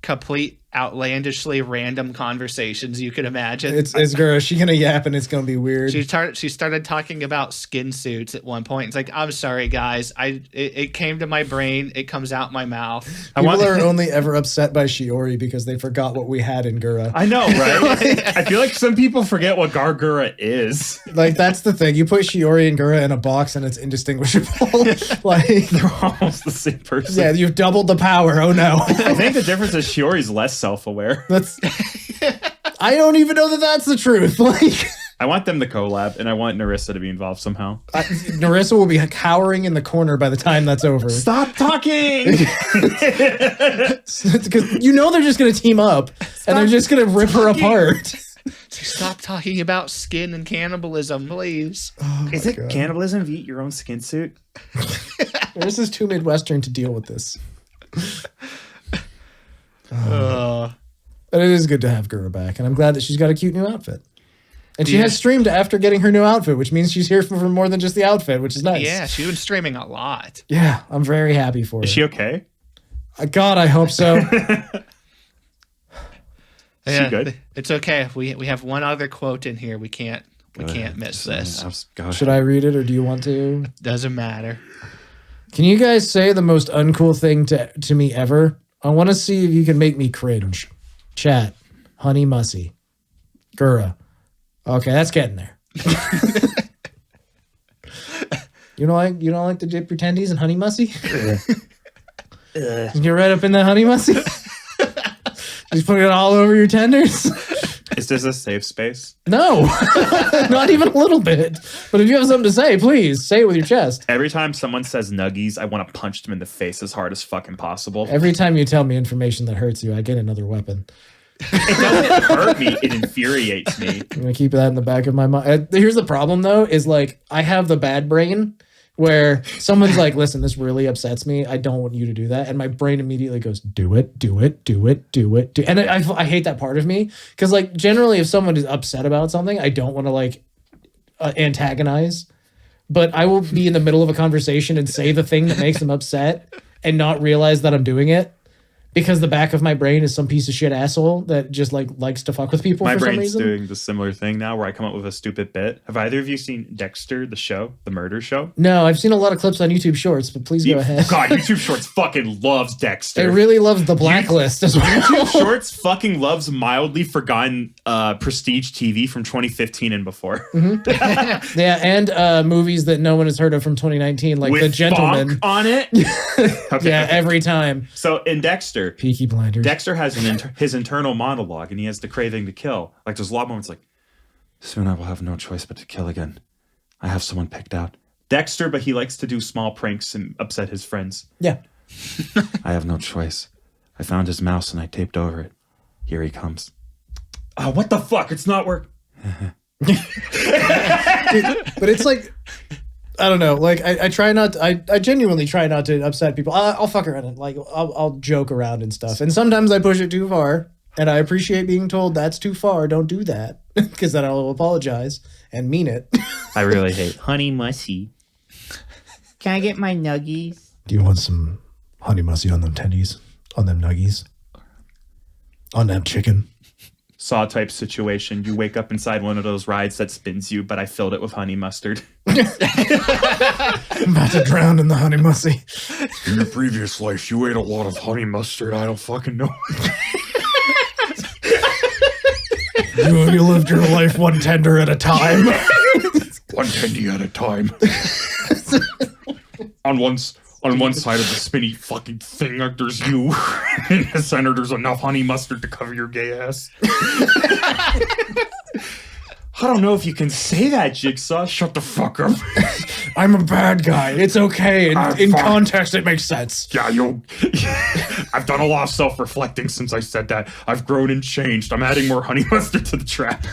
complete, outlandishly random conversations you could imagine. It's Gura. She's gonna yap and it's gonna be weird. She started talking about skin suits at one point. It's like, I'm sorry, guys. It came to my brain. It comes out my mouth. People are only ever upset by Shiori because they forgot what we had in Gura. I know, right? I feel like some people forget what Gargura is. Like, that's the thing. You put Shiori and Gura in a box and it's indistinguishable. Like, they're almost the same person. Yeah, you've doubled the power. Oh no. I think the difference is Shiori's less self-aware. I don't even know that that's the truth. Like, I want them to collab, and I want Narissa to be involved somehow. Narissa will be cowering in the corner by the time that's over. Stop talking! Because you know they're just going to team up, and they're just going to rip her apart. Stop talking about skin and cannibalism, please. Oh is it cannibalism if you eat your own skin suit? This is too Midwestern to deal with this. But it is good to have Gura back, and I'm glad that she's got a cute new outfit. And she has streamed after getting her new outfit, which means she's here for more than just the outfit, which is nice. Yeah, she's been streaming a lot. Yeah, I'm very happy for her. Is she okay? God, I hope so. Is she good? It's okay. We have one other quote in here. We can't miss this. Should I read it, or do you want to? Doesn't matter. Can you guys say the most uncool thing to me ever? I want to see if you can make me cringe. Chat. Honey Mussy. Gura. Okay, that's getting there. You don't like the dip your tendies in Honey Mussy? Get right up in that Honey Mussy? Just put it all over your tenders? Is this a safe space? No. Not even a little bit. But if you have something to say, please say it with your chest. Every time someone says nuggies, I want to punch them in the face as hard as fucking possible. Every time you tell me information that hurts you, I get another weapon. It doesn't hurt me. It infuriates me. I'm going to keep that in the back of my mind. Here's the problem, though, is like I have the bad brain where someone's like, listen, this really upsets me. I don't want you to do that. And my brain immediately goes, do it. And I hate that part of me because like generally if someone is upset about something, I don't want to like antagonize. But I will be in the middle of a conversation and say the thing that makes them upset and not realize that I'm doing it. Because the back of my brain is some piece of shit asshole that just like likes to fuck with people for some reason. My brain's doing the similar thing now where I come up with a stupid bit. Have either of you seen Dexter, the show, the murder show? No, I've seen a lot of clips on YouTube Shorts, but please go ahead. God, YouTube Shorts fucking loves Dexter. It really loves The Blacklist as well. YouTube Shorts fucking loves mildly forgotten prestige TV from 2015 and before. Mm-hmm. Yeah, and movies that no one has heard of from 2019, like With The Gentleman. Bonk on it? Okay. Yeah, every time. So in Dexter, Peaky Blinders. Dexter has his internal monologue, and he has the craving to kill. Like there's a lot of moments like, soon I will have no choice but to kill again. I have someone picked out. Dexter, but he likes to do small pranks and upset his friends. Yeah. I have no choice. I found his mouse and I taped over it. Here he comes. Oh, what the fuck? It's not working. But it's like, I don't know. Like I try not. I genuinely try not to upset people. I'll fuck around and like I'll joke around and stuff. And sometimes I push it too far. And I appreciate being told that's too far. Don't do that, because then I'll apologize and mean it. I really hate Honey mushy. Can I get my nuggies? Do you want some honey mussy on them tendies? On them nuggies? On them chicken? Saw type situation. You wake up inside one of those rides that spins you, but I filled it with honey mustard. I'm about to drown in the honey mussy. In your previous life, you ate a lot of honey mustard. I don't fucking know. You lived your life one tender at a time. One tendy at a time. On one side of the spinny fucking thing, there's you. In the center, there's enough honey mustard to cover your gay ass. I don't know if you can say that, Jigsaw. Shut the fuck up. I'm a bad guy. It's okay. In context, it makes sense. Yeah, I've done a lot of self-reflecting since I said that. I've grown and changed. I'm adding more honey mustard to the trap.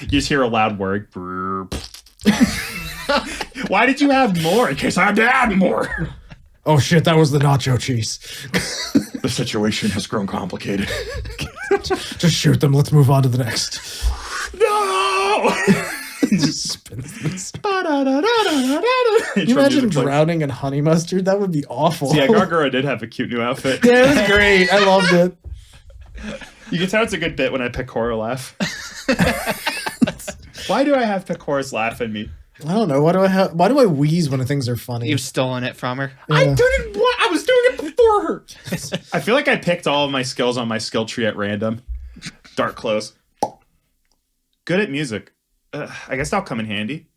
You just hear a loud word. Why did you have more? In case I had to add more. Oh shit, that was the nacho cheese. The situation has grown complicated. Just shoot them. Let's move on to the next. No! Just spins. Can you imagine drowning in honey mustard? That would be awful. See, Gura did have a cute new outfit. Yeah, it was great. I loved it. You can tell it's a good bit when I Pecora laugh. Why do I have Pecora's laugh in me? I don't know. Why do I wheeze when things are funny? You've stolen it from her. Yeah. I was doing it before her. I feel like I picked all of my skills on my skill tree at random. Dark clothes. Good at music. I guess that'll come in handy.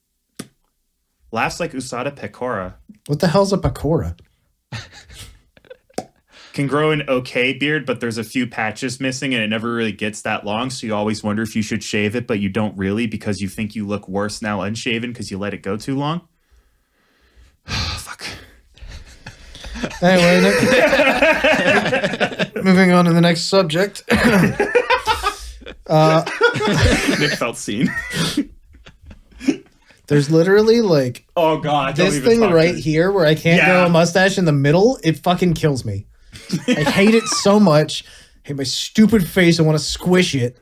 Laughs like Usada Pecora. What the hell's a pecora? Can grow an okay beard, but there's a few patches missing and it never really gets that long, so you always wonder if you should shave it, but you don't really because you think you look worse now unshaven because you let it go too long. Fuck. Anyway, moving on to the next subject. Nick felt seen. There's literally like, oh god, this thing right here where I can't grow a mustache in the middle. It fucking kills me. I hate it so much. I hate my stupid face. I want to squish it.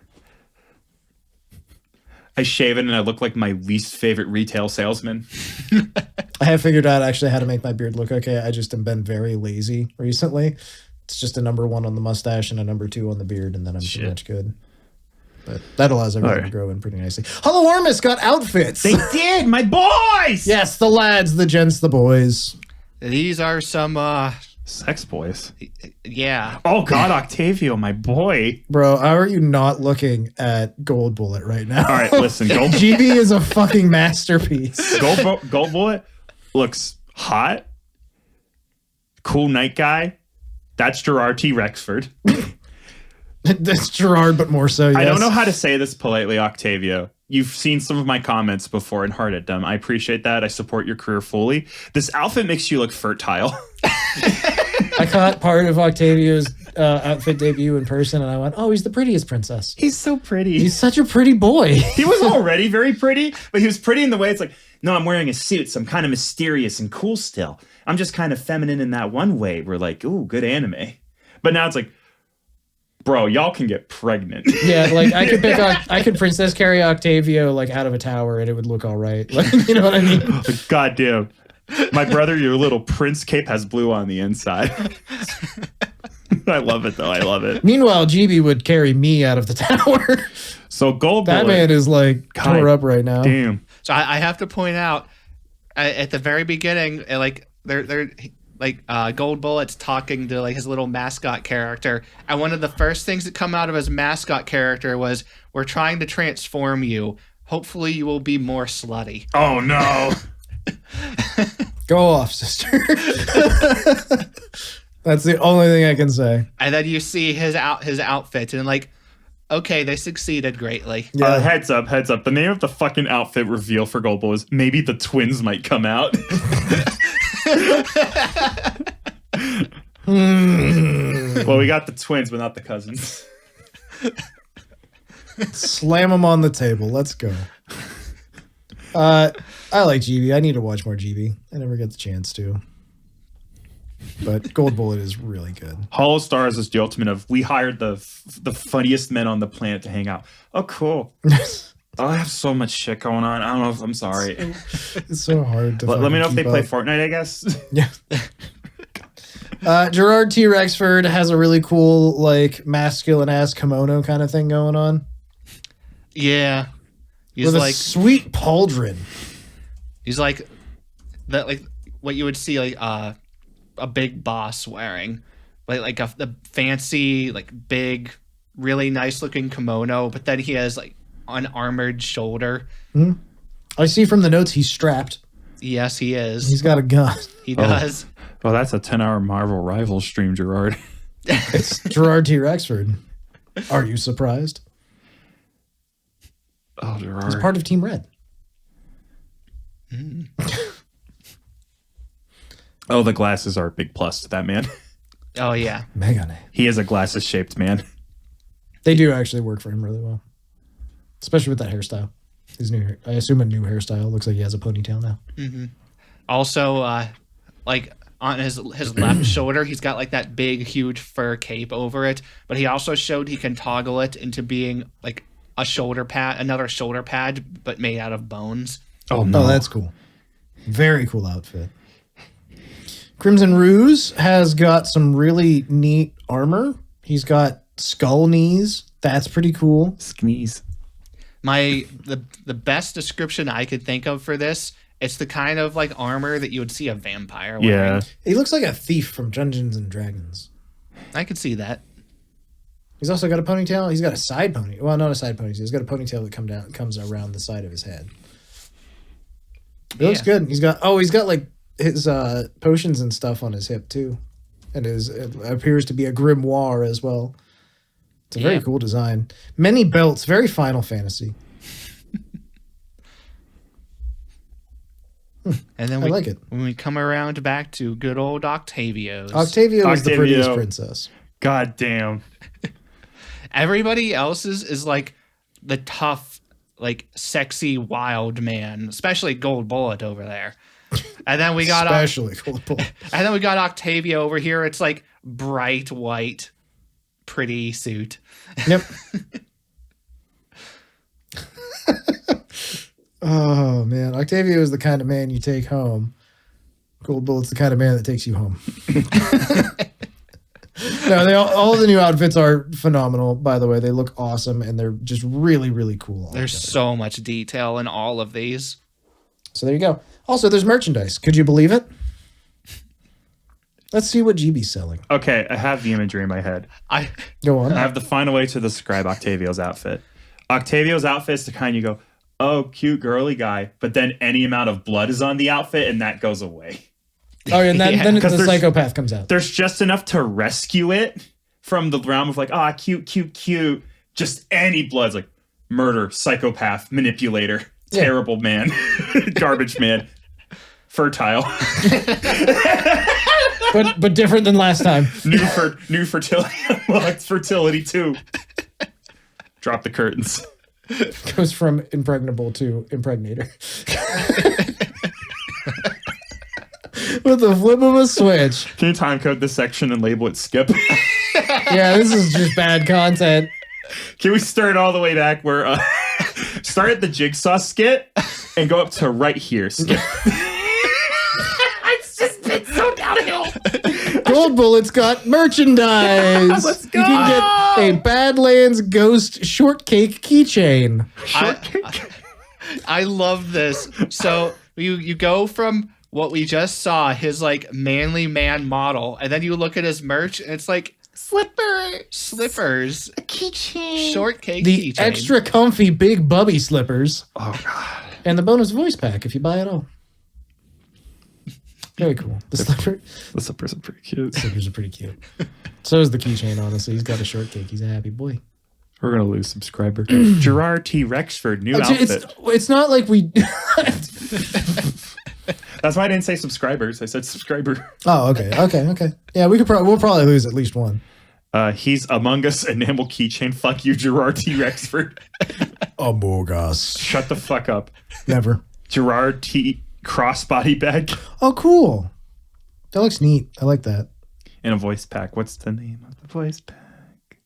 I shave it and I look like my least favorite retail salesman. I have figured out actually how to make my beard look okay. I just have been very lazy recently. It's just a number 1 on the mustache and a number 2 on the beard, and then I'm pretty much good. But that allows everything to grow in pretty nicely. Holo Armis got outfits. They did, my boys. Yes, the lads, the gents, the boys. These are some sex boys. Yeah. Oh god, Octavio, my boy. Bro, how are you not looking at Gold Bullet right now? All right, listen, GB is a fucking masterpiece. Gold Bullet looks hot. Cool night guy. That's Gerard T. Rexford. That's Gerard, but more so, yes. I don't know how to say this politely, Octavio. You've seen some of my comments before and hearted them. I appreciate that. I support your career fully. This outfit makes you look fertile. I caught part of Octavio's outfit debut in person, and I went, oh, he's the prettiest princess. He's so pretty. He's such a pretty boy. He was already very pretty, but he was pretty in the way it's like, no, I'm wearing a suit, so I'm kind of mysterious and cool still. I'm just kind of feminine in that one way. We're like, ooh, good anime. But now it's like, bro, y'all can get pregnant. Yeah, like I could princess carry Octavio like out of a tower and it would look all right. Like, you know what I mean? God damn. My brother, your little prince cape has blue on the inside. I love it though. I love it. Meanwhile, GB would carry me out of the tower. So Gold Bullet. That man is like tore up right now. Damn. So I have to point out at the very beginning, like they're like Gold Bullet's talking to like his little mascot character, and one of the first things that come out of his mascot character was, "We're trying to transform you. Hopefully, you will be more slutty." Oh no! Go off, sister. That's the only thing I can say. And then you see his outfit, and like, okay, they succeeded greatly. Yeah. Heads up. The name of the fucking outfit reveal for Gold Bullet is maybe the twins might come out. Well, we got the twins, but not the cousins. Slam them on the table. Let's go. I like GB. I need to watch more GB. I never get the chance to. But Gold Bullet is really good. Hollow Stars is the ultimate of we hired the funniest men on the planet to hang out. Oh, cool. Oh, I have so much shit going on. I don't know if I'm sorry. It's so hard to Let me know if they keep play up. Fortnite, I guess. Yeah. Gerard T. Rexford has a really cool, like, masculine ass kimono kind of thing going on. Yeah. He's With like a sweet pauldron. he's like that, like what you would see like a big boss wearing. Like the fancy, like big, really nice looking kimono, but then he has like an armored shoulder. Mm-hmm. I see from the notes he's strapped. Yes, he is. He's got a gun. He does. Well, that's a 10-hour Marvel rival stream, Gerard. It's Gerard T. Rexford. Are you surprised? Oh, Gerard. He's part of Team Red. Oh, the glasses are a big plus to that man. Oh yeah. Megane. He is a glasses-shaped man. They do actually work for him really well. Especially with that hairstyle. His new, I assume a new hairstyle. Looks like he has a ponytail now. Also, like on his left shoulder, he's got like that big, huge fur cape over it. But he also showed he can toggle it into being like a shoulder pad, another shoulder pad, but made out of bones. Oh, no. Oh, that's cool. Very cool outfit. Crimson Ruse has got some really neat armor. He's got skull knees. That's pretty cool. Sneeze. The best description I could think of for this, it's the kind of like armor that you would see a vampire wearing. Yeah. He looks like a thief from Dungeons and Dragons. I could see that. He's also got a ponytail. He's got a side pony. Well, not a side pony. He's got a ponytail that comes around the side of his head. It looks good. He's got like his potions and stuff on his hip too, and it appears to be a grimoire as well. It's a very cool design. Many belts, very Final Fantasy. And then I like it. When we come around back to good old Octavio's. Octavio is the Octavio. prettiest princess. God damn. Everybody else's is like the tough, like sexy, wild man, especially Gold Bullet over there. And then we got Especially Gold Bullet. and then we got Octavio over here. It's like bright white, pretty suit. Yep. Oh man, Octavio is the kind of man you take home. Gold Bullet's the kind of man that takes you home. No, all the new outfits are phenomenal. By the way, they look awesome and they're just really, really cool. There's so much detail in all of these. So there you go. Also, there's merchandise. Could you believe it? Let's see what GB's selling. Okay, I have the imagery in my head. Go on. I have to find a way to describe Octavio's outfit. Octavio's outfit is the kind you go, oh, cute girly guy, but then any amount of blood is on the outfit and that goes away. Oh, and then the 'Cause there's- psychopath comes out. There's just enough to rescue it from the realm of like, ah, cute, cute, cute. Just any blood's like murder, psychopath, manipulator, terrible man, garbage man, fertile. But different than last time. New fertility unlocked, fertility too. Drop the curtains. Goes from impregnable to impregnator. With the flip of a switch. Can you time code this section and label it skip? Yeah, this is just bad content. Can we start all the way back where start at the jigsaw skit and go up to right here skip? It's just been so downhill. Gold Bullet's got merchandise. Let's go. You can get a Badlands Ghost shortcake keychain. I love this. So you go from what we just saw, his like manly man model, and then you look at his merch, and it's like slippers, A keychain. shortcake The keychain. extra comfy big bubby slippers. Oh god. And the bonus voice pack if you buy it all. Very cool. The Slippers are pretty cute. slippers are pretty cute. So is the keychain, honestly. He's got a shortcake. He's a happy boy. We're gonna lose subscriber. Gerard T. Rexford, new outfit. It's not like we... That's why I didn't say subscribers. I said subscriber. Oh, okay. Yeah, we'll probably lose at least one. He's Among Us enamel keychain. Fuck you, Gerard T. Rexford. Among Us. Shut the fuck up. Never. Gerard T. crossbody bag. Oh, cool. That looks neat. I like that. And a voice pack. What's the name of the voice pack?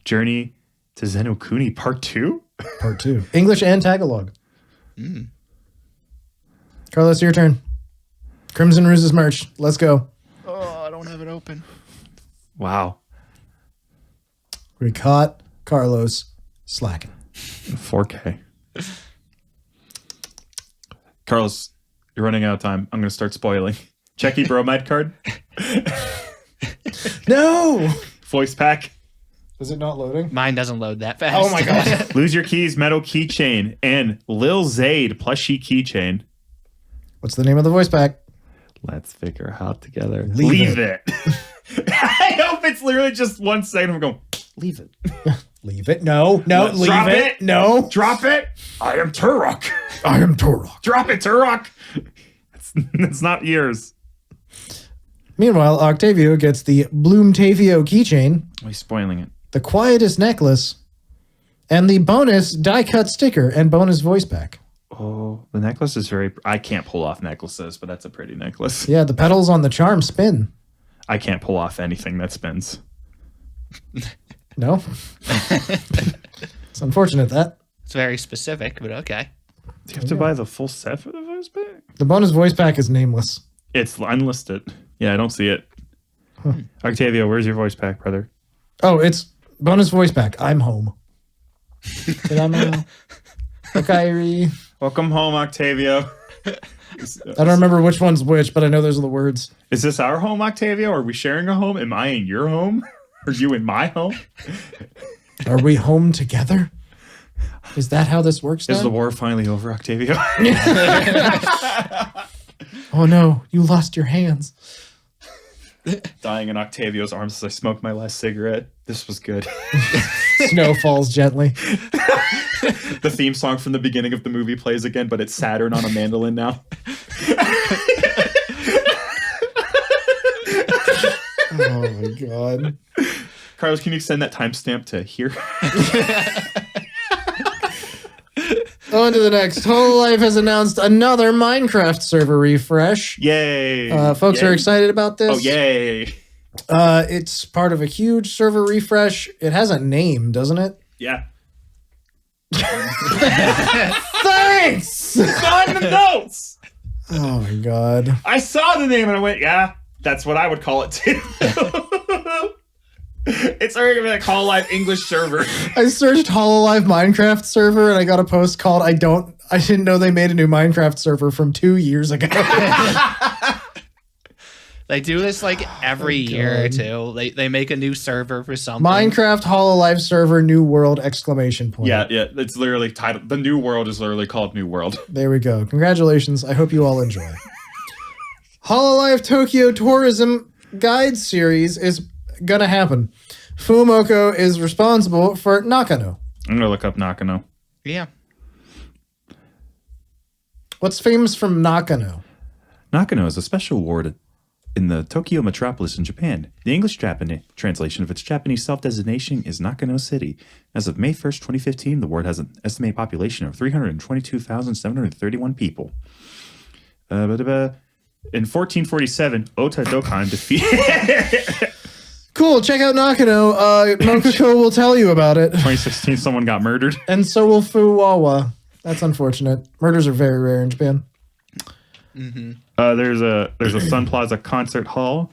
Journey to Zenokuni Part 2? Part 2. English and Tagalog. Carlos, your turn. Crimson Ruse's merch. Let's go. Oh, I don't have it open. Wow. We caught Carlos slacking. 4K. Carlos, you're running out of time. I'm going to start spoiling. Checky bromide card. No! Voice pack. Is it not loading? Mine doesn't load that fast. Oh my god. Lose Your Keys metal keychain. And Lil Zaid plushie keychain. What's the name of the voice pack? Let's figure it out together. Leave it. I hope it's literally just 1 second. I'm going, leave it. Leave it. No, leave Drop it. No. Drop it. I am Turok. I am Turok. Drop it, Turok. It's not yours. Meanwhile, Octavio gets the Bloomtavio keychain, Why are you spoiling it? the quietest necklace, and the bonus die-cut sticker and bonus voice pack. Oh, the necklace is very... I can't pull off necklaces, but that's a pretty necklace. Yeah, the petals on the charm spin. I can't pull off anything that spins. No? It's unfortunate that. It's very specific, but okay. Do you have to buy the full set for the voice pack? The bonus voice pack is nameless. It's unlisted. Yeah, I don't see it. Octavio, where's your voice pack, brother? Oh, it's bonus voice pack. I'm home. Did I know? Okay. Welcome home, Octavio. I don't remember which one's which, but I know those are the words. Is this our home, Octavio? Are we sharing a home? Am I in your home? Are you in my home? Are we home together? Is that how this works now? Is the war finally over, Octavio? Oh no, you lost your hands. Dying in Octavio's arms as I smoked my last cigarette. This was good. Snow falls gently. The theme song from the beginning of the movie plays again, but it's Saturn on a mandolin now. Oh my god. Carlos, can you send that timestamp to here? On to the next. Hololive has announced another Minecraft server refresh. Yay. Folks Yay. are excited about this. Oh, yay. It's part of a huge server refresh. It has a name, doesn't it? Yeah. Thanks! On the notes! Oh my god. I saw the name and I went, yeah, that's what I would call it too. It's already gonna be like Hololive English server. I searched Hololive Minecraft server and I got a post called I didn't know they made a new Minecraft server from 2 years ago. They do this like every year or two. They make a new server for something. Minecraft Hololive server new world exclamation point. Yeah, it's literally titled. The New World is literally called New World. There we go. Congratulations. I hope you all enjoy. Hololive Tokyo Tourism Guide Series is gonna happen. Fumoko is responsible for Nakano. I'm gonna look up Nakano. Yeah. What's famous from Nakano? Nakano is a special ward in the Tokyo metropolis in Japan. The English translation of its Japanese self-designation is Nakano City. As of May 1st, 2015, the ward has an estimated population of 322,731 people. In 1447, Ota Dokan defeated. Cool, check out Nakano. Mokoko will tell you about it. 2016, someone got murdered. And so will Fuwawa. That's unfortunate. Murders are very rare in Japan. There's a Sun Plaza concert hall.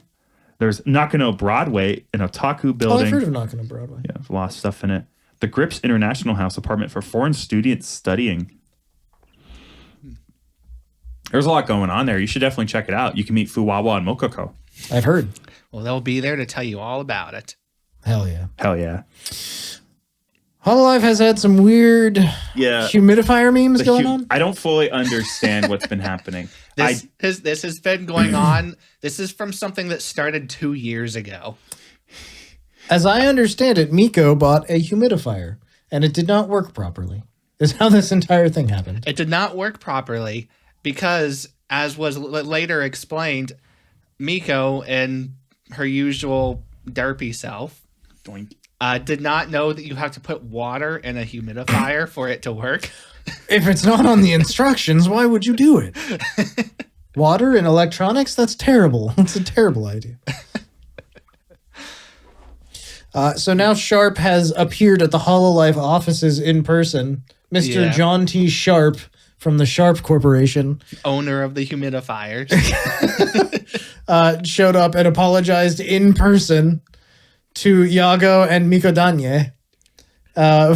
There's Nakano Broadway, an otaku Oh, building. I've heard of Nakano Broadway. Yeah, there's a lot of stuff in it. The Grips International House apartment for foreign students studying. There's a lot going on there. You should definitely check it out. You can meet Fuwawa and Mokoko. I've heard. Well, they'll be there to tell you all about it. Hell yeah. Hell yeah. Hololive has had some weird Yeah. humidifier memes going on. I don't fully understand what's been happening. This has been going on. This is from something that started 2 years ago. As I understand it, Miko bought a humidifier and it did not work properly. Is how this entire thing happened. It did not work properly, because, as was later explained, Miko, in her usual derpy self, Doink. did not know that you have to put water in a humidifier for it to work. If it's not on the instructions, why would you do it? Water and electronics? That's terrible. That's a terrible idea. So now Sharp has appeared at the Hololive offices in person. Mr. Yeah. John T. Sharp from the Sharp Corporation Owner of the humidifiers. showed up and apologized in person to Yago and Mikodanye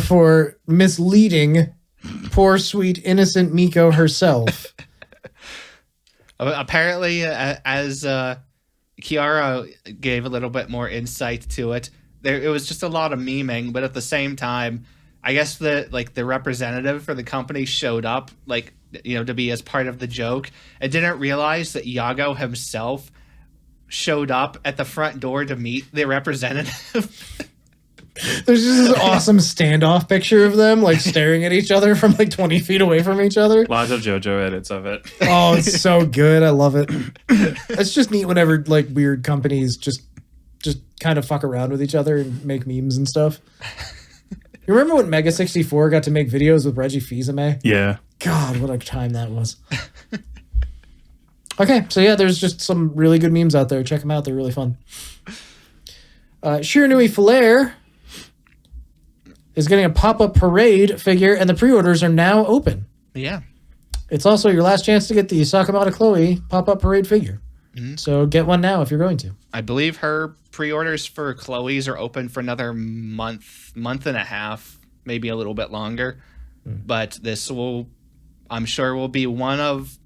for misleading poor, sweet, innocent Miko herself. Apparently, as Kiara gave a little bit more insight to it, it was just a lot of memeing, but at the same time, I guess the representative for the company showed up, to be as part of the joke, and didn't realize that Yago himself showed up at the front door to meet the representative. There's just this awesome standoff picture of them staring at each other from 20 feet away from each other. Lots of JoJo edits of it. Oh, it's so good. I love it. It's just neat whenever weird companies just kind of fuck around with each other and make memes and stuff. You remember when Mega 64 got to make videos with Reggie Fils-Aimé? Yeah. God, what a time that was. Okay, so yeah, there's just some really good memes out there. Check them out. They're really fun. Shiranui Flair is getting a pop-up parade figure, and the pre-orders are now open. Yeah. It's also your last chance to get the Sakamata Chloe pop-up parade figure. Mm-hmm. So get one now if you're going to. I believe her pre-orders for Chloe's are open for another month and a half, maybe a little bit longer. But this I'm sure will be one of,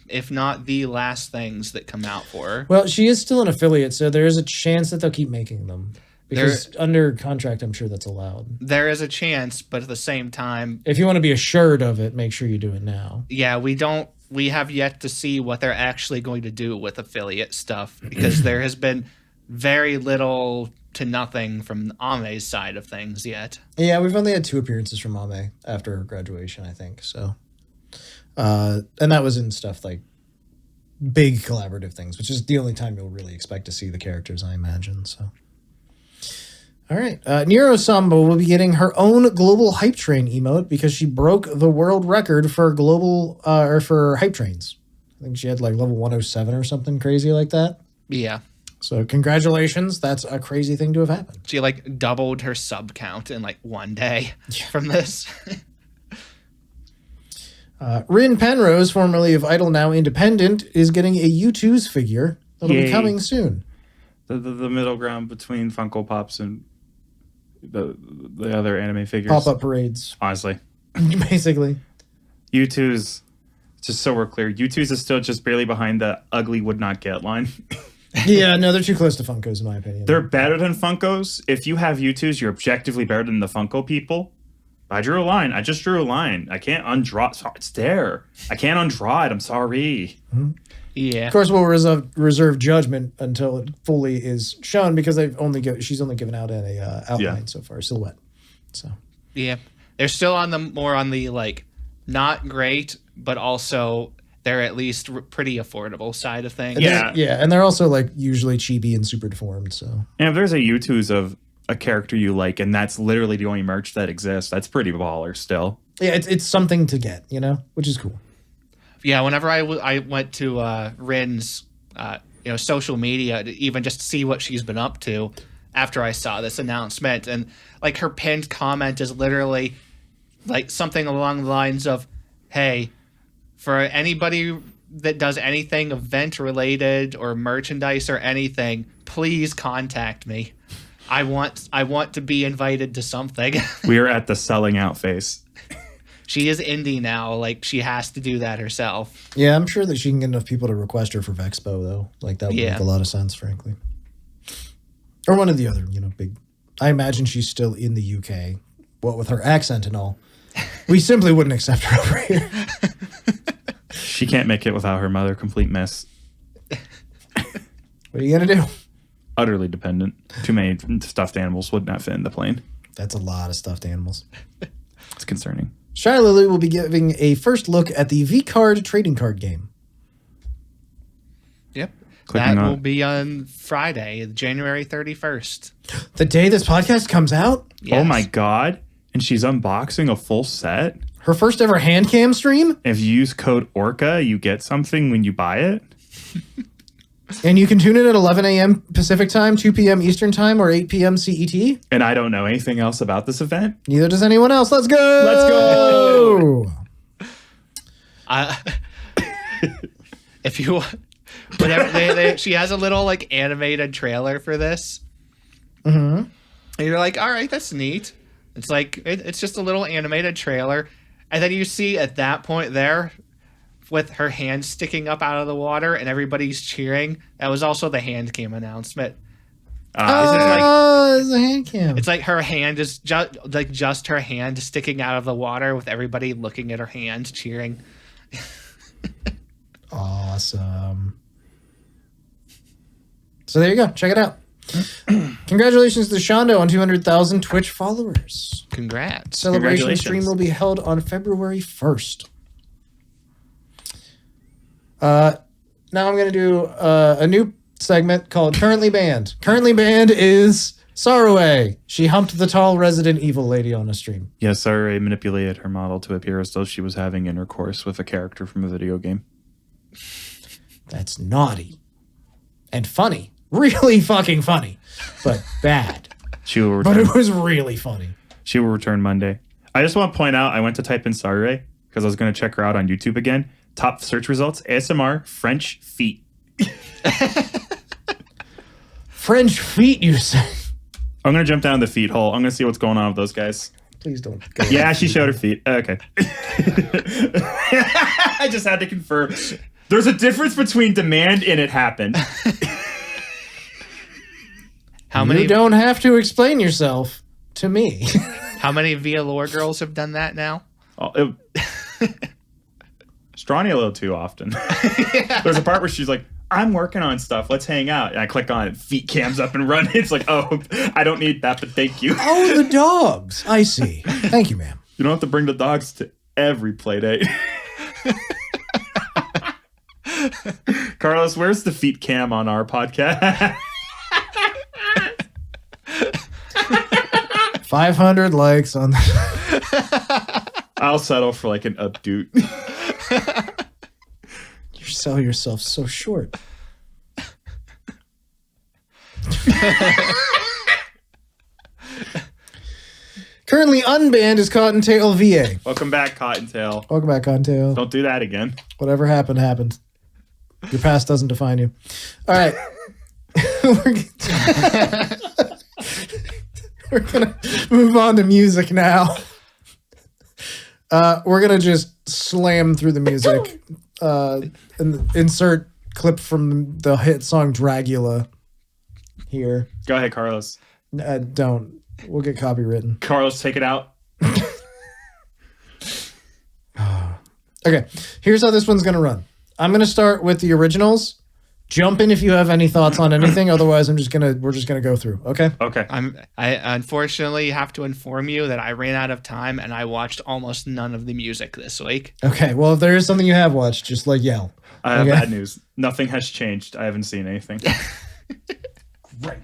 if not the last things that come out for her. Well, she is still an affiliate, so there is a chance that they'll keep making them. Because under contract, I'm sure that's allowed. There is a chance, but at the same time, if you want to be assured of it, make sure you do it now. Yeah, we have yet to see what they're actually going to do with affiliate stuff, because there has been very little to nothing from Ame's side of things yet. Yeah, we've only had 2 appearances from Ame after her graduation, I think. So, and that was in stuff like big collaborative things, which is the only time you'll really expect to see the characters, I imagine. So, all right, Nero Sambo will be getting her own global hype train emote because she broke the world record for global or for hype trains. I think she had level 107 or something crazy like that. Yeah. So congratulations. That's a crazy thing to have happened. She doubled her sub count in one day from this. Rin Penrose, formerly of Idol Now Independent, is getting a U2's figure that'll be coming soon. The middle ground between Funko Pops and the other anime figures. Pop-up parades. Honestly. Basically. U2's, just so we're clear, U2's is still just barely behind the ugly would not get line. Yeah, no, they're too close to Funkos in my opinion. They're better than Funkos. If you have U2's, you're objectively better than the Funko people. I drew a line. I just drew a line. I can't undraw it. It's there. I can't undraw it. I'm sorry. Mm-hmm. Yeah. Of course, we'll reserve judgment until it fully is shown because she's only given out an outline so far, silhouette. So yeah, they're still on the not great, but also they're at least pretty affordable side of things. And and they're also usually chibi and super deformed. So and if there's a U2's of a character you like, and that's literally the only merch that exists, that's pretty baller still. Yeah, it's something to get, which is cool. Yeah, whenever I went to Rin's social media to even just see what she's been up to after I saw this announcement, and her pinned comment is literally something along the lines of, "Hey, for anybody that does anything event related or merchandise or anything, please contact me. I want to be invited to something." We are at the selling out phase. She is indie now. She has to do that herself. Yeah, I'm sure that she can get enough people to request her for Vexpo, though. That would make a lot of sense, frankly. Or one of the other, big... I imagine she's still in the UK. What with her accent and all. We simply wouldn't accept her over here. She can't make it without her mother, complete mess. What are you going to do? Utterly dependent. Too many stuffed animals would not fit in the plane. That's a lot of stuffed animals. It's concerning. Shy Lily will be giving a first look at the V-Card trading card game. Yep. Clicking That on- will be on Friday, January 31st. The day this podcast comes out, Yes. Oh my god. And she's unboxing a full set. her first ever hand cam stream, If you use code ORCA, you get something when you buy it. and you can tune in at 11 a.m. Pacific time, 2 p.m. Eastern time, or 8 p.m. CET. And I don't know anything else about this event. Neither does anyone else. Let's go! Let's go! If you, whatever, she has a little like animated trailer for this. Mm-hmm. And you're like, all right, that's neat. It's like, it's just a little animated trailer. And then you see at that point there, with her hand sticking up out of the water and everybody's cheering, that was also the hand cam announcement. It's a hand cam. It's like her hand is just her hand sticking out of the water with everybody looking at her hand cheering. Awesome. So there you go. Check it out. Congratulations to Shondo on 200,000 Twitch followers. Congrats. Celebration Congratulations. stream will be held on February 1st. Now I'm going to do a new segment called Currently Banned. Currently Banned is Sarue. She humped the tall Resident Evil lady on a stream. Yes, Sarai manipulated her model to appear as though she was having intercourse with a character from a video game. That's naughty. And funny. Really fucking funny. But bad. She will But return. it was really funny. She will return Monday. I just want to point out, I went to type in Sarai because I was going to check her out on YouTube again. Top search results, ASMR, French feet. French feet, you say? I'm going to jump down the feet hole. I'm going to see what's going on with those guys. Please don't go. Yeah, she showed her feet. Okay. I just had to confirm. There's a difference between demand and it happened. How many You don't have to explain yourself to me. how many Via Lore girls have done that now? Strawny a little too often. There's a part where she's like, I'm working on stuff. Let's hang out. And I click on it. Feet cams up and run. It's like, oh, I don't need that, but thank you. Oh, the dogs. I see. Thank you, ma'am. You don't have to bring the dogs to every play date. Carlos, where's the feet cam on our podcast? 500 likes on I'll settle for like an updoot. You sell yourself so short. Currently unbanned is Cottontail VA. Welcome back, Cottontail. Welcome back, Cottontail. Don't do that again. Whatever happened, happened. Your past doesn't define you. All right. We're gonna move on to music now. We're gonna just slam through the music and insert clip from the hit song Dragula here. Go ahead, Carlos. Don't. We'll get copywritten. Carlos, take it out. Okay, here's how this one's gonna run. I'm gonna start with the originals. Jump in if you have any thoughts on anything. Otherwise, we're just gonna go through. Okay. Okay. I unfortunately have to inform you that I ran out of time and I watched almost none of the music this week. Okay. Well, if there is something you have watched, just like yell. I have Okay. bad news. Nothing has changed. I haven't seen anything. Great.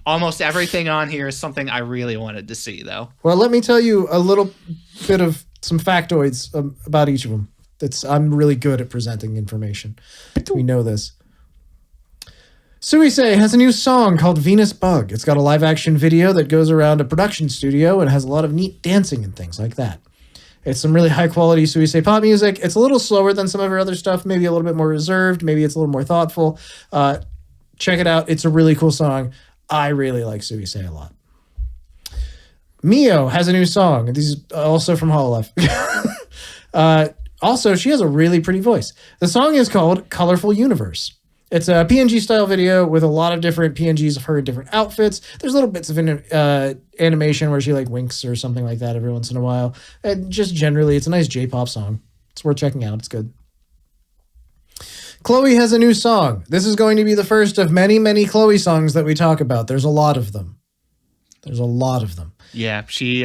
Almost everything on here is something I really wanted to see, though. Well, let me tell you a little bit of some factoids about each of them. I'm really good at presenting information. We know this. Suisei has a new song called Venus Bug. It's got a live action video that goes around a production studio and has a lot of neat dancing and things like that. It's some really high quality Suisei pop music. It's a little slower than some of her other stuff, maybe a little bit more reserved, maybe it's a little more thoughtful. Check it out. It's a really cool song. I really like Suisei a lot. Mio has a new song. This is also from Hololive. Also, she has a really pretty voice. The song is called Colorful Universe. It's a PNG style video with a lot of different PNGs of her in different outfits. There's little bits of animation where she like winks or something like that every once in a while. And just generally, it's a nice J-pop song. It's worth checking out. It's good. Chloe has a new song. This is going to be the first of many, many Chloe songs that we talk about. There's a lot of them. Yeah, she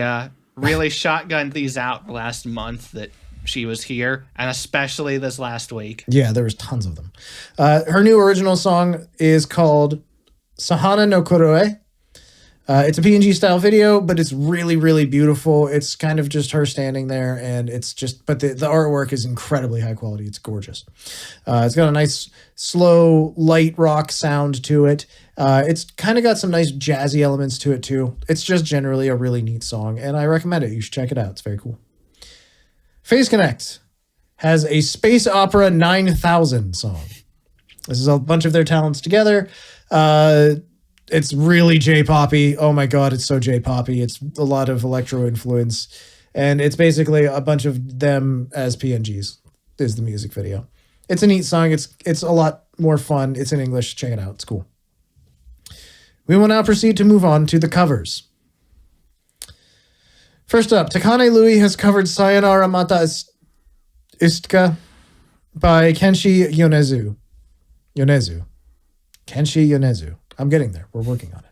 really shotgunned these out last month that she was here, and especially this last week. Yeah, there was tons of them. Her new original song is called Sahana no Kuroe. It's a PNG style video, but it's really, really beautiful. It's kind of just her standing there, and it's just, but the artwork is incredibly high quality. It's gorgeous. It's got a nice, slow, light rock sound to it. It's kind of got some nice jazzy elements to it too. It's just generally a really neat song, and I recommend it. You should check it out. It's very cool. Phase Connect has a Space Opera 9000 song. This is a bunch of their talents together. It's really J-poppy. Oh my God, it's so J-poppy. It's a lot of electro influence. And it's basically a bunch of them as PNGs is the music video. It's a neat song. It's a lot more fun. It's in English. Check it out. It's cool. We will now proceed to move on to the covers. First up, Takane Louie has covered Sayonara Mata Istka by Kenshi Yonezu. Kenshi Yonezu. I'm getting there. We're working on it.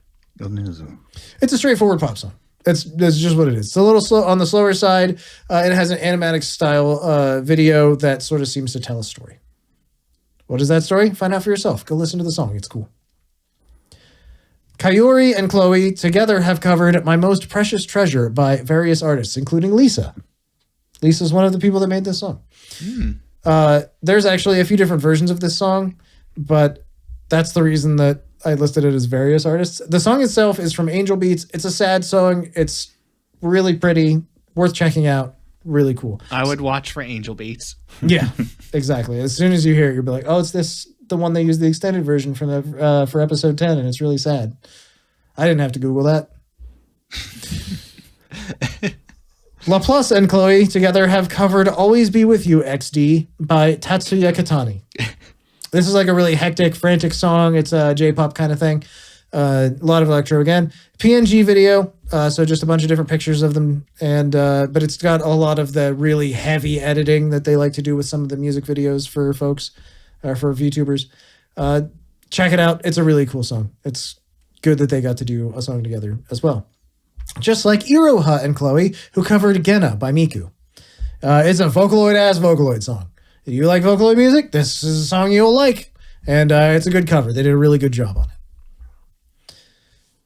It's a straightforward pop song. That's just what it is. It's a little slow on the slower side. It has an animatic style video that sort of seems to tell a story. What is that story? Find out for yourself. Go listen to the song. It's cool. Kayori and Chloe together have covered My Most Precious Treasure by various artists, including Lisa. Lisa's one of the people that made this song. There's actually a few different versions of this song, but that's the reason that I listed it as various artists. The song itself is from Angel Beats. It's a sad song. It's really pretty, worth checking out. Really cool. I would watch for Angel Beats. Yeah, exactly. As soon as you hear it, you'll be like, oh, it's the one they used the extended version from for episode 10, and it's really sad. I didn't have to Google that. Laplace and Chloe together have covered Always Be With You XD by Tatsuya Katani. This is like a really hectic, frantic song. It's a J-pop kind of thing. A lot of electro again. PNG video, so just a bunch of different pictures of them. And but it's got a lot of the really heavy editing that they like to do with some of the music videos for folks, for VTubers. Check it out. It's a really cool song. It's good that they got to do a song together as well. Just like Iroha and Chloe, who covered Gena by Miko. It's a Vocaloid-ass Vocaloid song. If you like Vocaloid music, this is a song you'll like. And it's a good cover. They did a really good job on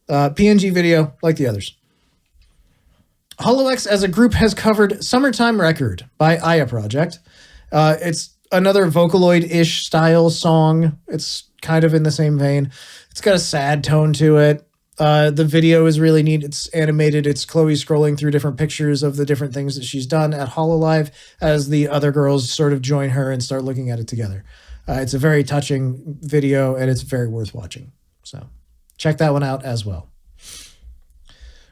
it. PNG video, like the others. HoloX as a group has covered Summertime Record by Aya Project. It's another Vocaloid-ish style song. It's kind of in the same vein. It's got a sad tone to it. The video is really neat. It's animated. It's Chloe scrolling through different pictures of the different things that she's done at Hololive as the other girls sort of join her and start looking at it together. It's a very touching video, and it's very worth watching. So check that one out as well.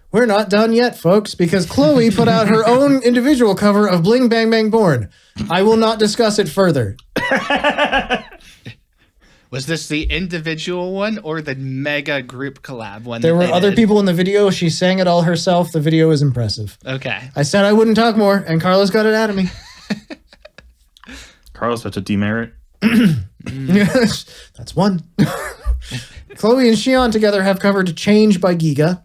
We're not done yet, folks, because Chloe put out her own individual cover of Bling Bang Bang Born. I will not discuss it further. Was this the individual one or the mega group collab one? There were other people in the video. She sang it all herself. The video is impressive. Okay. I said I wouldn't talk more, and Carlos got it out of me. Carlos, such a demerit. That's one. Chloe and Xion together have covered Change by Giga.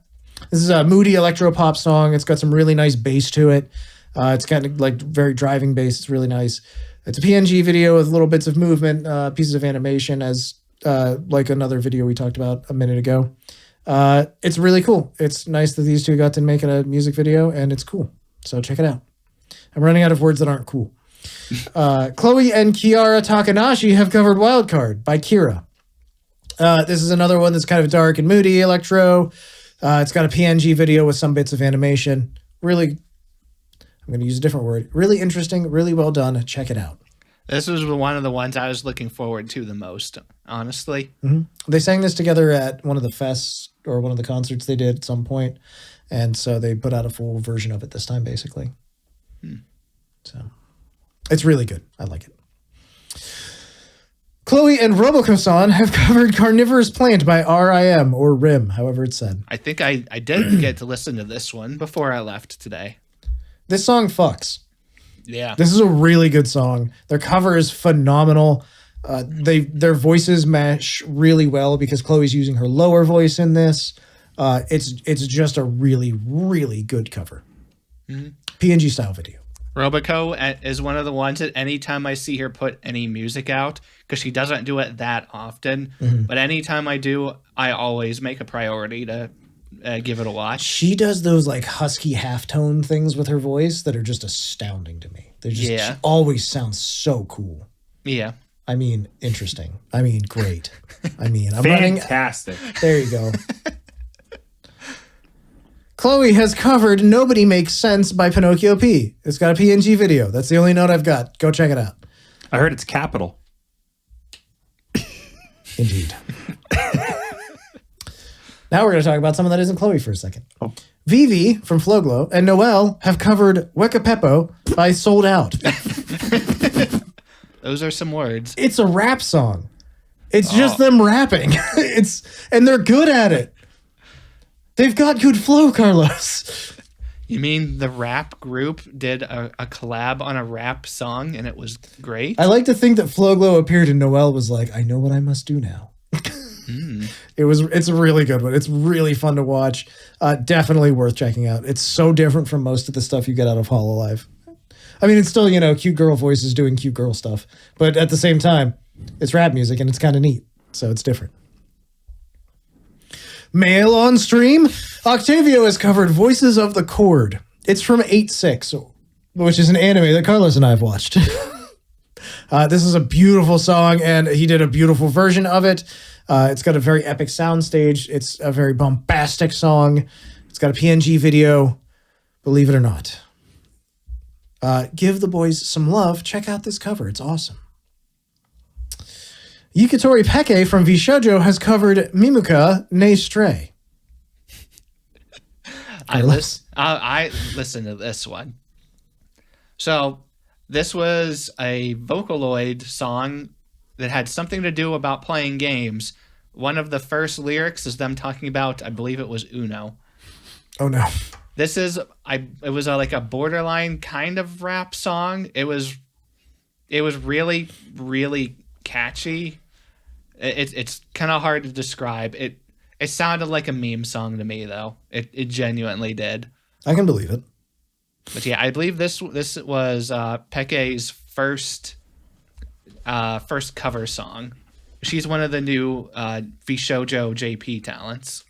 This is a moody electro pop song. It's got some really nice bass to it. It's kind of like very driving bass. It's really nice. It's a PNG video with little bits of movement, pieces of animation, as like another video we talked about a minute ago. It's really cool. It's nice that these two got to make a music video, and it's cool. So check it out. I'm running out of words that aren't cool. Chloe and Kiara Takanashi have covered Wildcard by Kira. This is another one that's kind of dark and moody electro. It's got a PNG video with some bits of animation. Really, I'm going to use a different word. Really interesting, really well done. Check it out. This was one of the ones I was looking forward to the most, honestly. Mm-hmm. They sang this together at one of the fests or one of the concerts they did at some point. And so they put out a full version of it this time, basically. So it's really good. I like it. Chloe and Roboco-san have covered Carnivorous Plant by R.I.M. or RIM, however it's said. I think I did get to listen to this one before I left today. This song fucks. Yeah. This is a really good song. Their cover is phenomenal. Their voices mesh really well because Chloe's using her lower voice in this. It's just a really, really good cover. PNG style video. Robico is one of the ones that anytime I see her put any music out, because she doesn't do it that often, but anytime I do, I always make a priority to give it a watch. She does those like husky halftone things with her voice that are just astounding to me. They're just she always sounds so cool. Yeah. I mean, interesting. I mean, great. I mean, I'm fantastic. There you go. Chloe has covered Nobody Makes Sense by Pinocchio P. It's got a PNG video. That's the only note I've got. Go check it out. I heard it's capital. Indeed. Now we're going to talk about someone that isn't Chloe for a second. Oh. Vivi from Flowglow and Noelle have covered Weka Peppo by Sold Out. Those are some words. It's a rap song. It's just them rapping. And they're good at it. They've got good flow, Carlos. You mean the rap group did a collab on a rap song and it was great? I like to think that Flowglow appeared and Noelle was like, I know what I must do now. It's a really good one. It's really fun to watch. Definitely worth checking out. It's so different from most of the stuff you get out of Hololive. I mean, it's still, cute girl voices doing cute girl stuff. But at the same time, it's rap music and it's kind of neat. So it's different. Mail on stream. Octavio has covered Voices of the Chord. It's from 8-6, which is an anime that Carlos and I have watched. This is a beautiful song, and he did a beautiful version of it. It's got a very epic soundstage. It's a very bombastic song. It's got a PNG video, believe it or not. Give the boys some love. Check out this cover. It's awesome. Yukitori Peke from Vshojo has covered Mimuka Ne Stray. I listened to this one. So this was a Vocaloid song that had something to do about playing games. One of the first lyrics is them talking about, I believe it was Uno. Oh no. This is it was like a borderline kind of rap song. It was really, really catchy. It's kind of hard to describe. It sounded like a meme song to me though. It genuinely did. I can believe it. But yeah, I believe this was Peke's first cover song. She's one of the new Vshojo JP talents.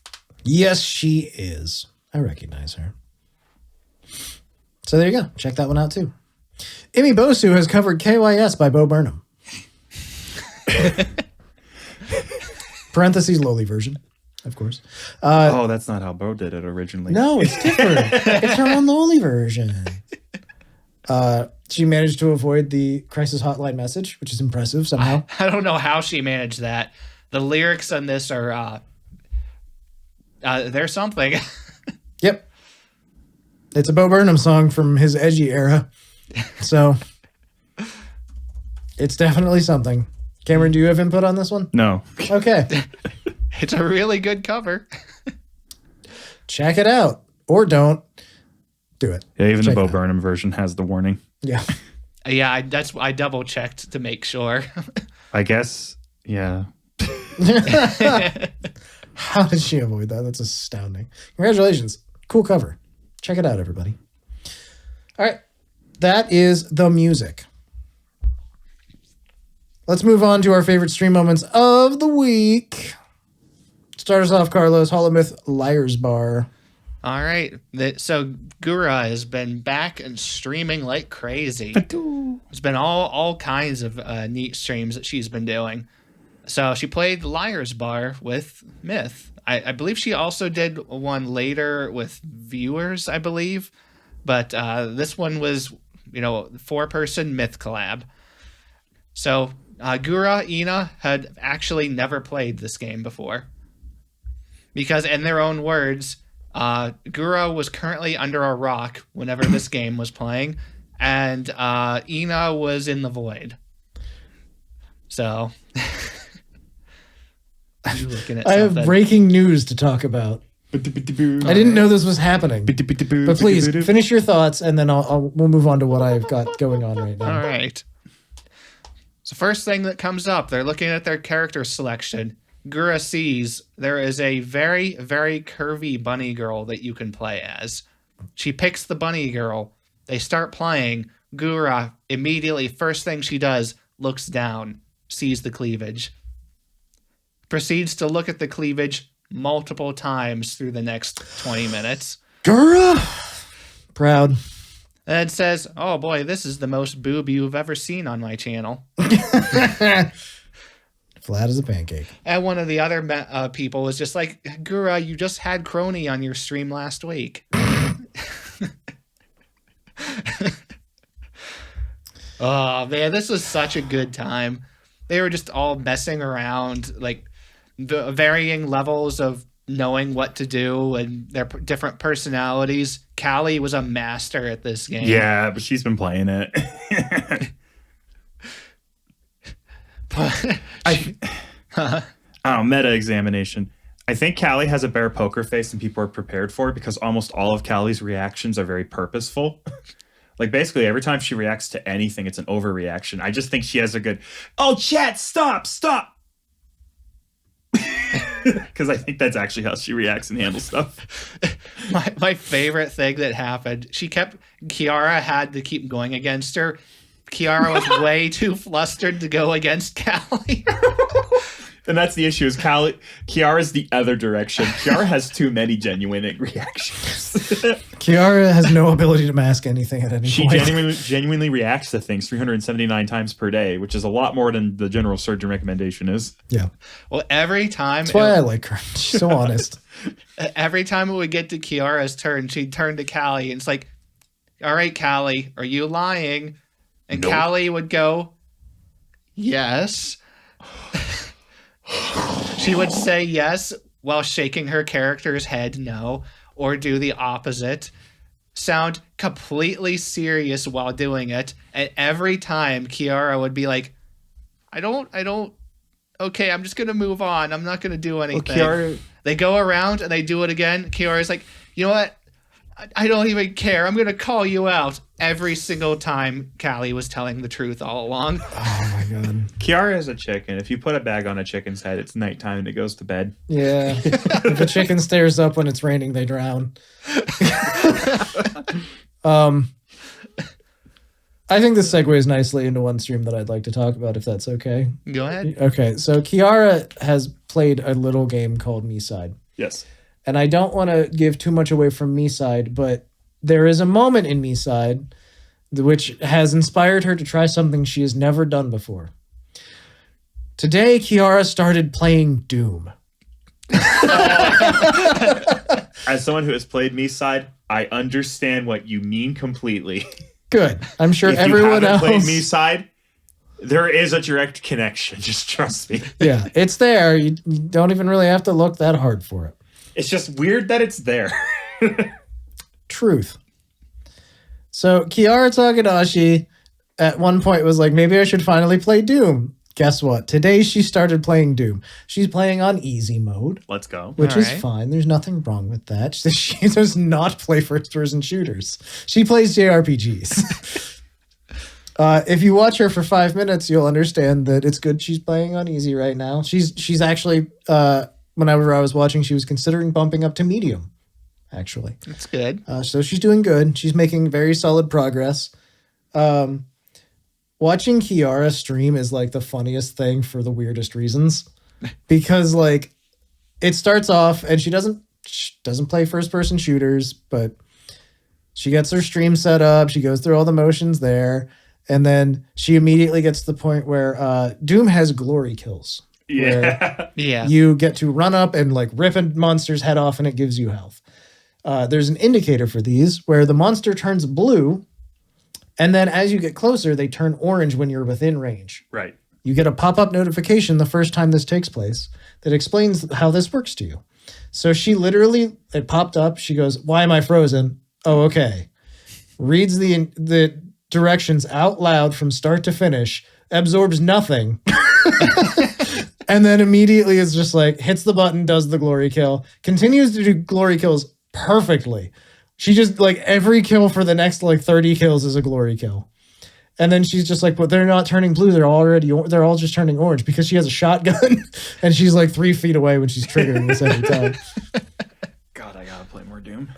Yes, she is. I recognize her. So there you go. Check that one out too. Immy Bosu has covered KYS by Bo Burnham. Parentheses lowly version, of course. That's not how Bo did it originally. No, it's different. It's her own lowly version. She managed to avoid the crisis hotline message, which is impressive somehow. I don't know how she managed that. The lyrics on this are there's something. Yep. It's a Bo Burnham song from his edgy era. So it's definitely something. Cameron, do you have input on this one? No. Okay. It's a really good cover. Check it out. Or don't. Do it. Yeah, even the Bo Burnham version has the warning. Yeah. Yeah, I double checked to make sure. I guess, yeah. How did she avoid that? That's astounding. Congratulations. Cool cover. Check it out, everybody. All right. That is the music. Let's move on to our favorite stream moments of the week. Start us off, Carlos. Holomyth Liars Bar. All right. So Gura has been back and streaming like crazy. There's been all kinds of neat streams that she's been doing. So she played Liars Bar with Myth. I believe she also did one later with viewers, I believe. But this one was, 4-person Myth collab. So Gura, Ina had actually never played this game before. Because in their own words, Gura was currently under a rock whenever this game was playing, and Ina was in the void. So, you looking at I have breaking news to talk about. I didn't know this was happening. But please, finish your thoughts, and then we'll move on to what I've got going on right now. All right. So first thing that comes up, they're looking at their character selection. Gura sees there is a very, very curvy bunny girl that you can play as. She picks the bunny girl. They start playing. Gura immediately, first thing she does, looks down, sees the cleavage. Proceeds to look at the cleavage multiple times through the next 20 minutes. Gura! Proud. And says, oh boy, this is the most boob you've ever seen on my channel. Flat as a pancake. And one of the other people was just like, Gura, you just had Crony on your stream last week. Oh man, this was such a good time. They were just all messing around, like the varying levels of knowing what to do and their different personalities. Callie was a master at this game. Yeah, but she's been playing it. Meta examination. I think Callie has a better poker face than people are prepared for because almost all of Callie's reactions are very purposeful. Like basically every time she reacts to anything, it's an overreaction. I just think she has a good, oh, chat, stop. Because I think that's actually how she reacts and handles stuff. My favorite thing that happened, Kiara had to keep going against her. Kiara was way too flustered to go against Callie. And that's the issue is Kiara's the other direction. Kiara has too many genuine reactions. Kiara has no ability to mask anything at any She point. genuinely reacts to things 379 times per day, which is a lot more than the general surgeon recommendation is. Yeah. Well, every time... That's why I like her. She's so honest. Every time it would get to Kiara's turn, she'd turn to Callie, and it's like, all right, Callie, are you lying? And Nope. Callie would go, yes. She would say yes while shaking her character's head no, or do the opposite. Sound completely serious while doing it. And every time Kiara would be like, I don't, okay, I'm just going to move on. I'm not going to do anything. Kiara, They go around and they do it again. Kiara's like, you know what? I don't even care. I'm going to call you out. Every single time Callie was telling the truth all along. Oh my god. Kiara is a chicken. If you put a bag on a chicken's head, it's nighttime and it goes to bed. Yeah. If a chicken stares up when it's raining, they drown. I think this segues nicely into one stream that I'd like to talk about, if that's okay. Go ahead. Okay, so Kiara has played a little game called Me Side. Yes. And I don't want to give too much away from Me Side, but there is a moment in Me Side which has inspired her to try something she has never done before. Today, Kiara started playing Doom. As someone who has played Me Side, I understand what you mean completely. Good. I'm sure If everyone you haven't played else. Me Side, there is a direct connection. Just trust me. Yeah, it's there. You don't even really have to look that hard for it. It's just weird that it's there. Truth. So Kiara Takadashi at one point was like, maybe I should finally play Doom. Guess what? Today she started playing Doom. She's playing on easy mode, Let's go. which is Alright. fine. There's nothing wrong with that. She does not play first-person shooters. She plays JRPGs. If you watch her for 5 minutes, you'll understand that it's good she's playing on easy right now. She's actually, whenever I was watching, she was considering bumping up to medium, actually. That's good. So she's doing good. She's making very solid progress. Watching Kiara stream is like the funniest thing for the weirdest reasons, because like it starts off and she doesn't play first person shooters, but she gets her stream set up. She goes through all the motions there, and then she immediately gets to the point where Doom has glory kills. Yeah. Yeah. You get to run up and like rip a monster's head off, and it gives you health. There's an indicator for these where the monster turns blue, and then as you get closer, they turn orange when you're within range. Right. You get a pop-up notification the first time this takes place that explains how this works to you. So she literally, it popped up. She goes, "Why am I frozen?" Oh, okay. Reads the directions out loud from start to finish, absorbs nothing. And then immediately is just like, hits the button, does the glory kill, continues to do glory kills perfectly. She just like every kill for the next like 30 kills is a glory kill. And then she's just like, but they're not turning blue. They're all just turning orange, because she has a shotgun and she's like 3 feet away when she's triggering this every time. God, I gotta play more Doom.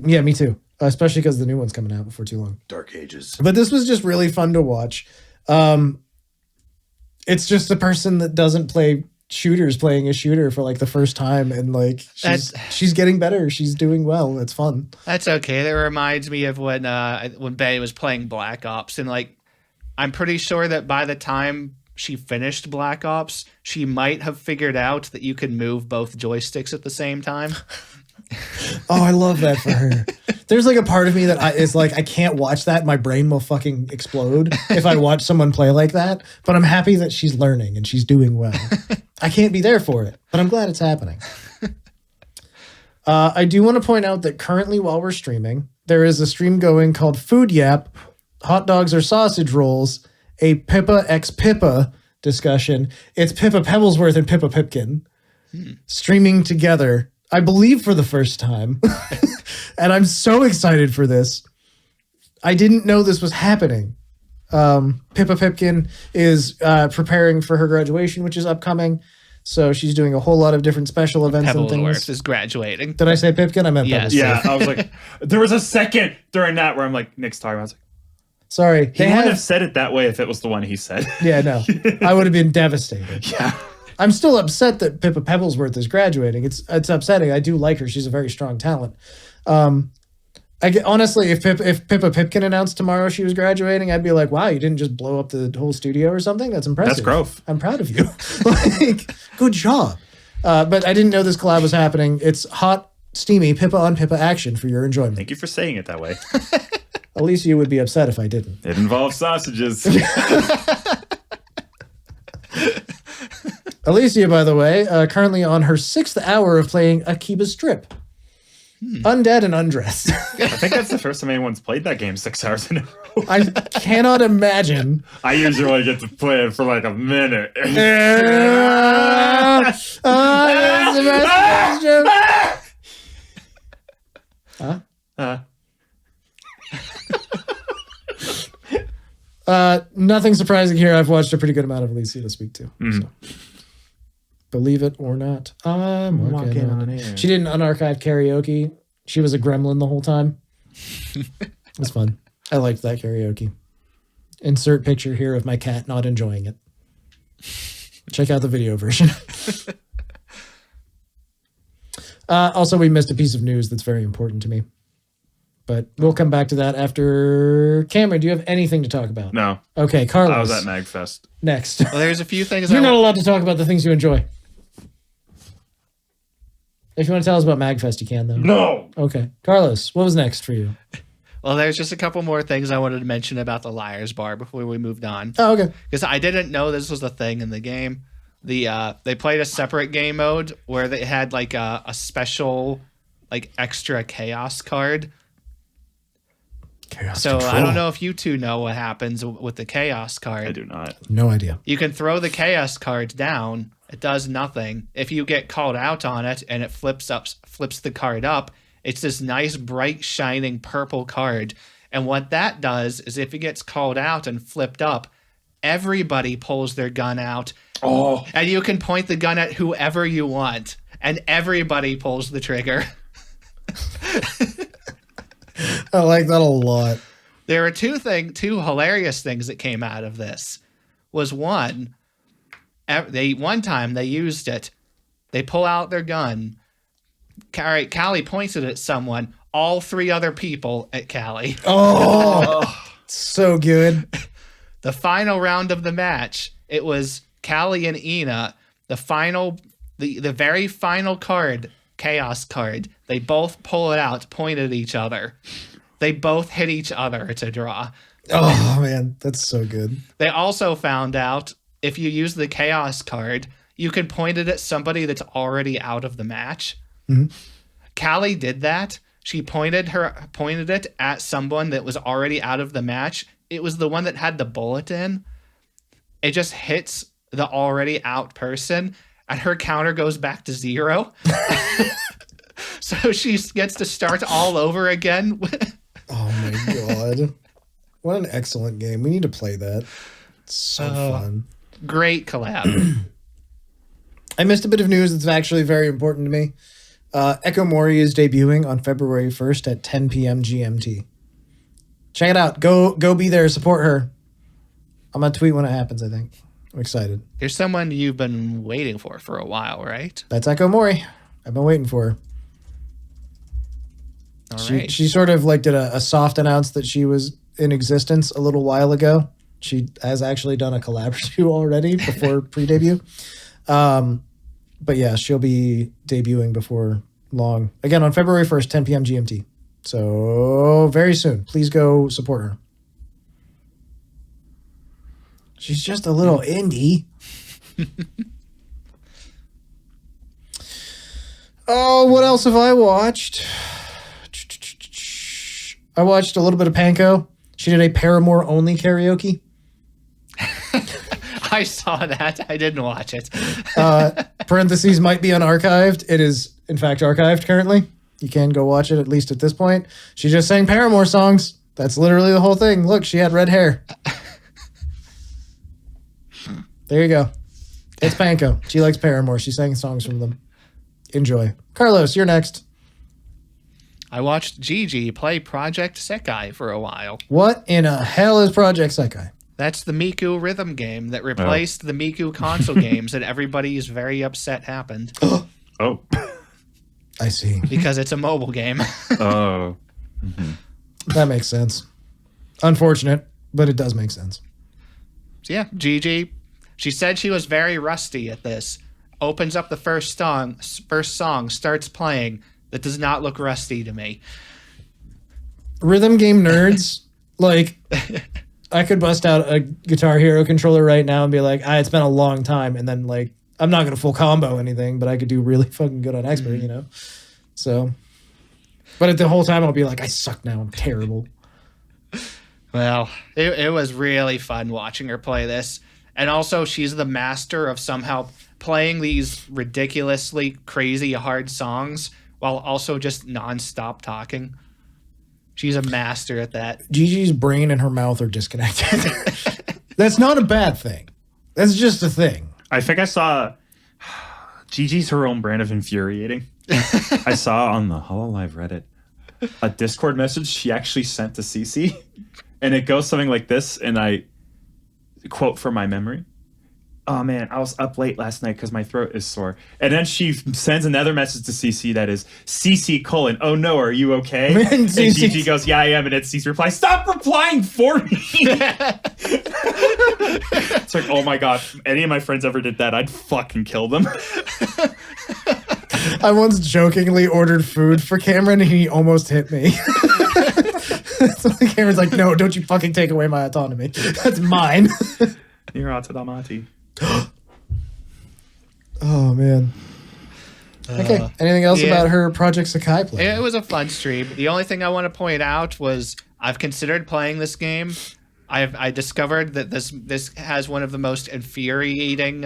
Yeah, me too. especially because the new one's coming out before too long. Dark Ages. But this was just really fun to watch. It's just a person that doesn't play shooters playing a shooter for like the first time, and like she's getting better. She's doing well. It's fun. That's okay. That reminds me of when Bay was playing Black Ops, and like I'm pretty sure that by the time she finished Black Ops, she might have figured out that you could move both joysticks at the same time. Oh, I love that for her. There's like a part of me that is like, I can't watch that. My brain will fucking explode if I watch someone play like that. But I'm happy that she's learning and she's doing well. I can't be there for it, but I'm glad it's happening. I do want to point out that currently while we're streaming, there is a stream going called Food Yap, Hot Dogs or Sausage Rolls, a Pippa x Pippa discussion. It's Pippa Pebblesworth and Pippa Pipkin streaming together, I believe for the first time. And I'm so excited for this. I didn't know this was happening. Pippa Pipkin is preparing for her graduation, which is upcoming. So she's doing a whole lot of different special events and things. Pebblesworth is graduating. Did I say Pipkin? I meant Yes. Pebblesworth. Yeah, I was like, there was a second during that where I'm like, Nick's talking. I was like, Sorry. he wouldn't have said it that way if it was the one he said. Yeah, no. I would have been devastated. Yeah. I'm still upset that Pippa Pebblesworth is graduating. It's upsetting. I do like her. She's a very strong talent. Honestly, if Pippa Pipkin announced tomorrow she was graduating, I'd be like, wow, you didn't just blow up the whole studio or something? That's impressive. That's growth. I'm proud of you. Like, good job. But I didn't know this collab was happening. It's hot, steamy Pippa on Pippa action for your enjoyment. Thank you for saying it that way. Alicia would be upset if I didn't. It involves sausages. Alicia, by the way, currently on her 6th hour of playing Akiba Strip. Undead and undressed. I think that's the first time anyone's played that game 6 hours in a row. I cannot imagine. I usually only get to play it for like a minute. Nothing surprising here. I've watched a pretty good amount of Alicia this week too. So. Believe it or not, I'm walking on air. She did an unarchived karaoke. She was a gremlin the whole time. It was fun. I liked that karaoke. Insert picture here of my cat not enjoying it. Check out the video version. Also, we missed a piece of news that's very important to me. But we'll come back to that after. Cameron, do you have anything to talk about? No. Okay, Carlos. I was at MagFest. Next. Well, there's a few things. You're not allowed to talk about the things you enjoy. If you want to tell us about MagFest, you can, though. No. Okay. Carlos, what was next for you? Well, there's just a couple more things I wanted to mention about the Liar's Bar before we moved on. Oh, okay. Because I didn't know this was a thing in the game. They played a separate game mode where they had like a special like extra chaos card. Chaos so control. I don't know if you two know what happens with the chaos card. I do not. No idea. You can throw the chaos card down. It does nothing. If you get called out on it and it flips the card up, it's this nice, bright, shining purple card. And what that does is if it gets called out and flipped up, everybody pulls their gun out. Oh. And you can point the gun at whoever you want. And everybody pulls the trigger. I like that a lot. There are two hilarious things that came out of this. Was one time they used it. They pull out their gun. Callie points it at someone. All three other people at Callie. Oh, so good. The final round of the match, it was Callie and Ina. The very final card, chaos card. They both pull it out, point at each other. They both hit each other. It's a draw. Oh man, that's so good. They also found out if you use the chaos card, you can point it at somebody that's already out of the match. Mm-hmm. Callie did that. She pointed it at someone that was already out of the match. It was the one that had the bullet in. It just hits the already out person, and her counter goes back to 0. So she gets to start all over again. Oh my god. What an excellent game. We need to play that. It's so fun. Great collab. I missed a bit of news that's actually very important to me. Ekkomori is debuting on February 1st at 10 p.m. GMT. Check it out. Go be there. Support her. I'm going to tweet when it happens, I think. I'm excited. There's someone you've been waiting for a while, right? That's Ekkomori. I've been waiting for her. All right. She sort of like did a soft announce that she was in existence a little while ago. She has actually done a collab or two already before pre-debut. But yeah, she'll be debuting before long. Again, on February 1st, 10 p.m. GMT. So very soon. Please go support her. She's just a little indie. Oh, what else have I watched? I watched a little bit of Panko. She did a Paramore only karaoke. I saw that. I didn't watch it. Parentheses might be unarchived. It is, in fact, archived currently. You can go watch it, at least at this point. She just sang Paramore songs. That's literally the whole thing. Look, she had red hair. There you go. It's Panko. She likes Paramore. She sang songs from them. Enjoy. Carlos, you're next. I watched Gigi play Project Sekai for a while. What in the hell is Project Sekai? That's the Miku rhythm game that replaced the Miku console games that everybody is very upset happened. Oh. I see. Because it's a mobile game. Oh. That makes sense. Unfortunate, but it does make sense. So yeah, Gigi, she said she was very rusty at this. Opens up the first song, starts playing. That does not look rusty to me. Rhythm game nerds, like, I could bust out a Guitar Hero controller right now and be like, it's been a long time. And then, like, I'm not going to full combo anything, but I could do really fucking good on Expert, you know? So, but at the whole time, I'll be like, I suck now. I'm terrible. Well, it was really fun watching her play this. And also, she's the master of somehow playing these ridiculously crazy hard songs while also just nonstop talking. She's a master at that. Gigi's brain and her mouth are disconnected. That's not a bad thing. That's just a thing. I think I saw Gigi's her own brand of infuriating. I saw on the Hololive Reddit a Discord message she actually sent to CC, and it goes something like this, and I quote from my memory. Oh man, I was up late last night because my throat is sore. And then she sends another message to CC that is CC : oh no, are you okay? And Gigi goes, yeah, I am. And then CC replies, stop replying for me. It's like, oh my God, if any of my friends ever did that, I'd fucking kill them. I once jokingly ordered food for Cameron and he almost hit me. So Cameron's like, no, don't you fucking take away my autonomy. That's mine. You're autonomati. Oh man. Okay. Anything else about her Project Sekai play? It was a fun stream. The only thing I want to point out was I've considered playing this game. I discovered that this has one of the most infuriating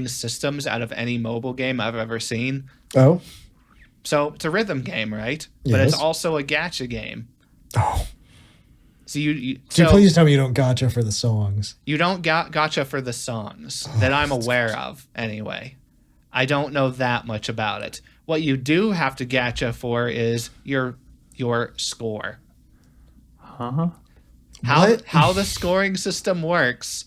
systems out of any mobile game I've ever seen. Oh. So it's a rhythm game, right? Yes. But it's also a gacha game. Oh. So So please tell me you don't gotcha for the songs. You don't gotcha for the songs that I'm aware of, anyway. I don't know that much about it. What you do have to gotcha for is your score. Huh? How the scoring system works.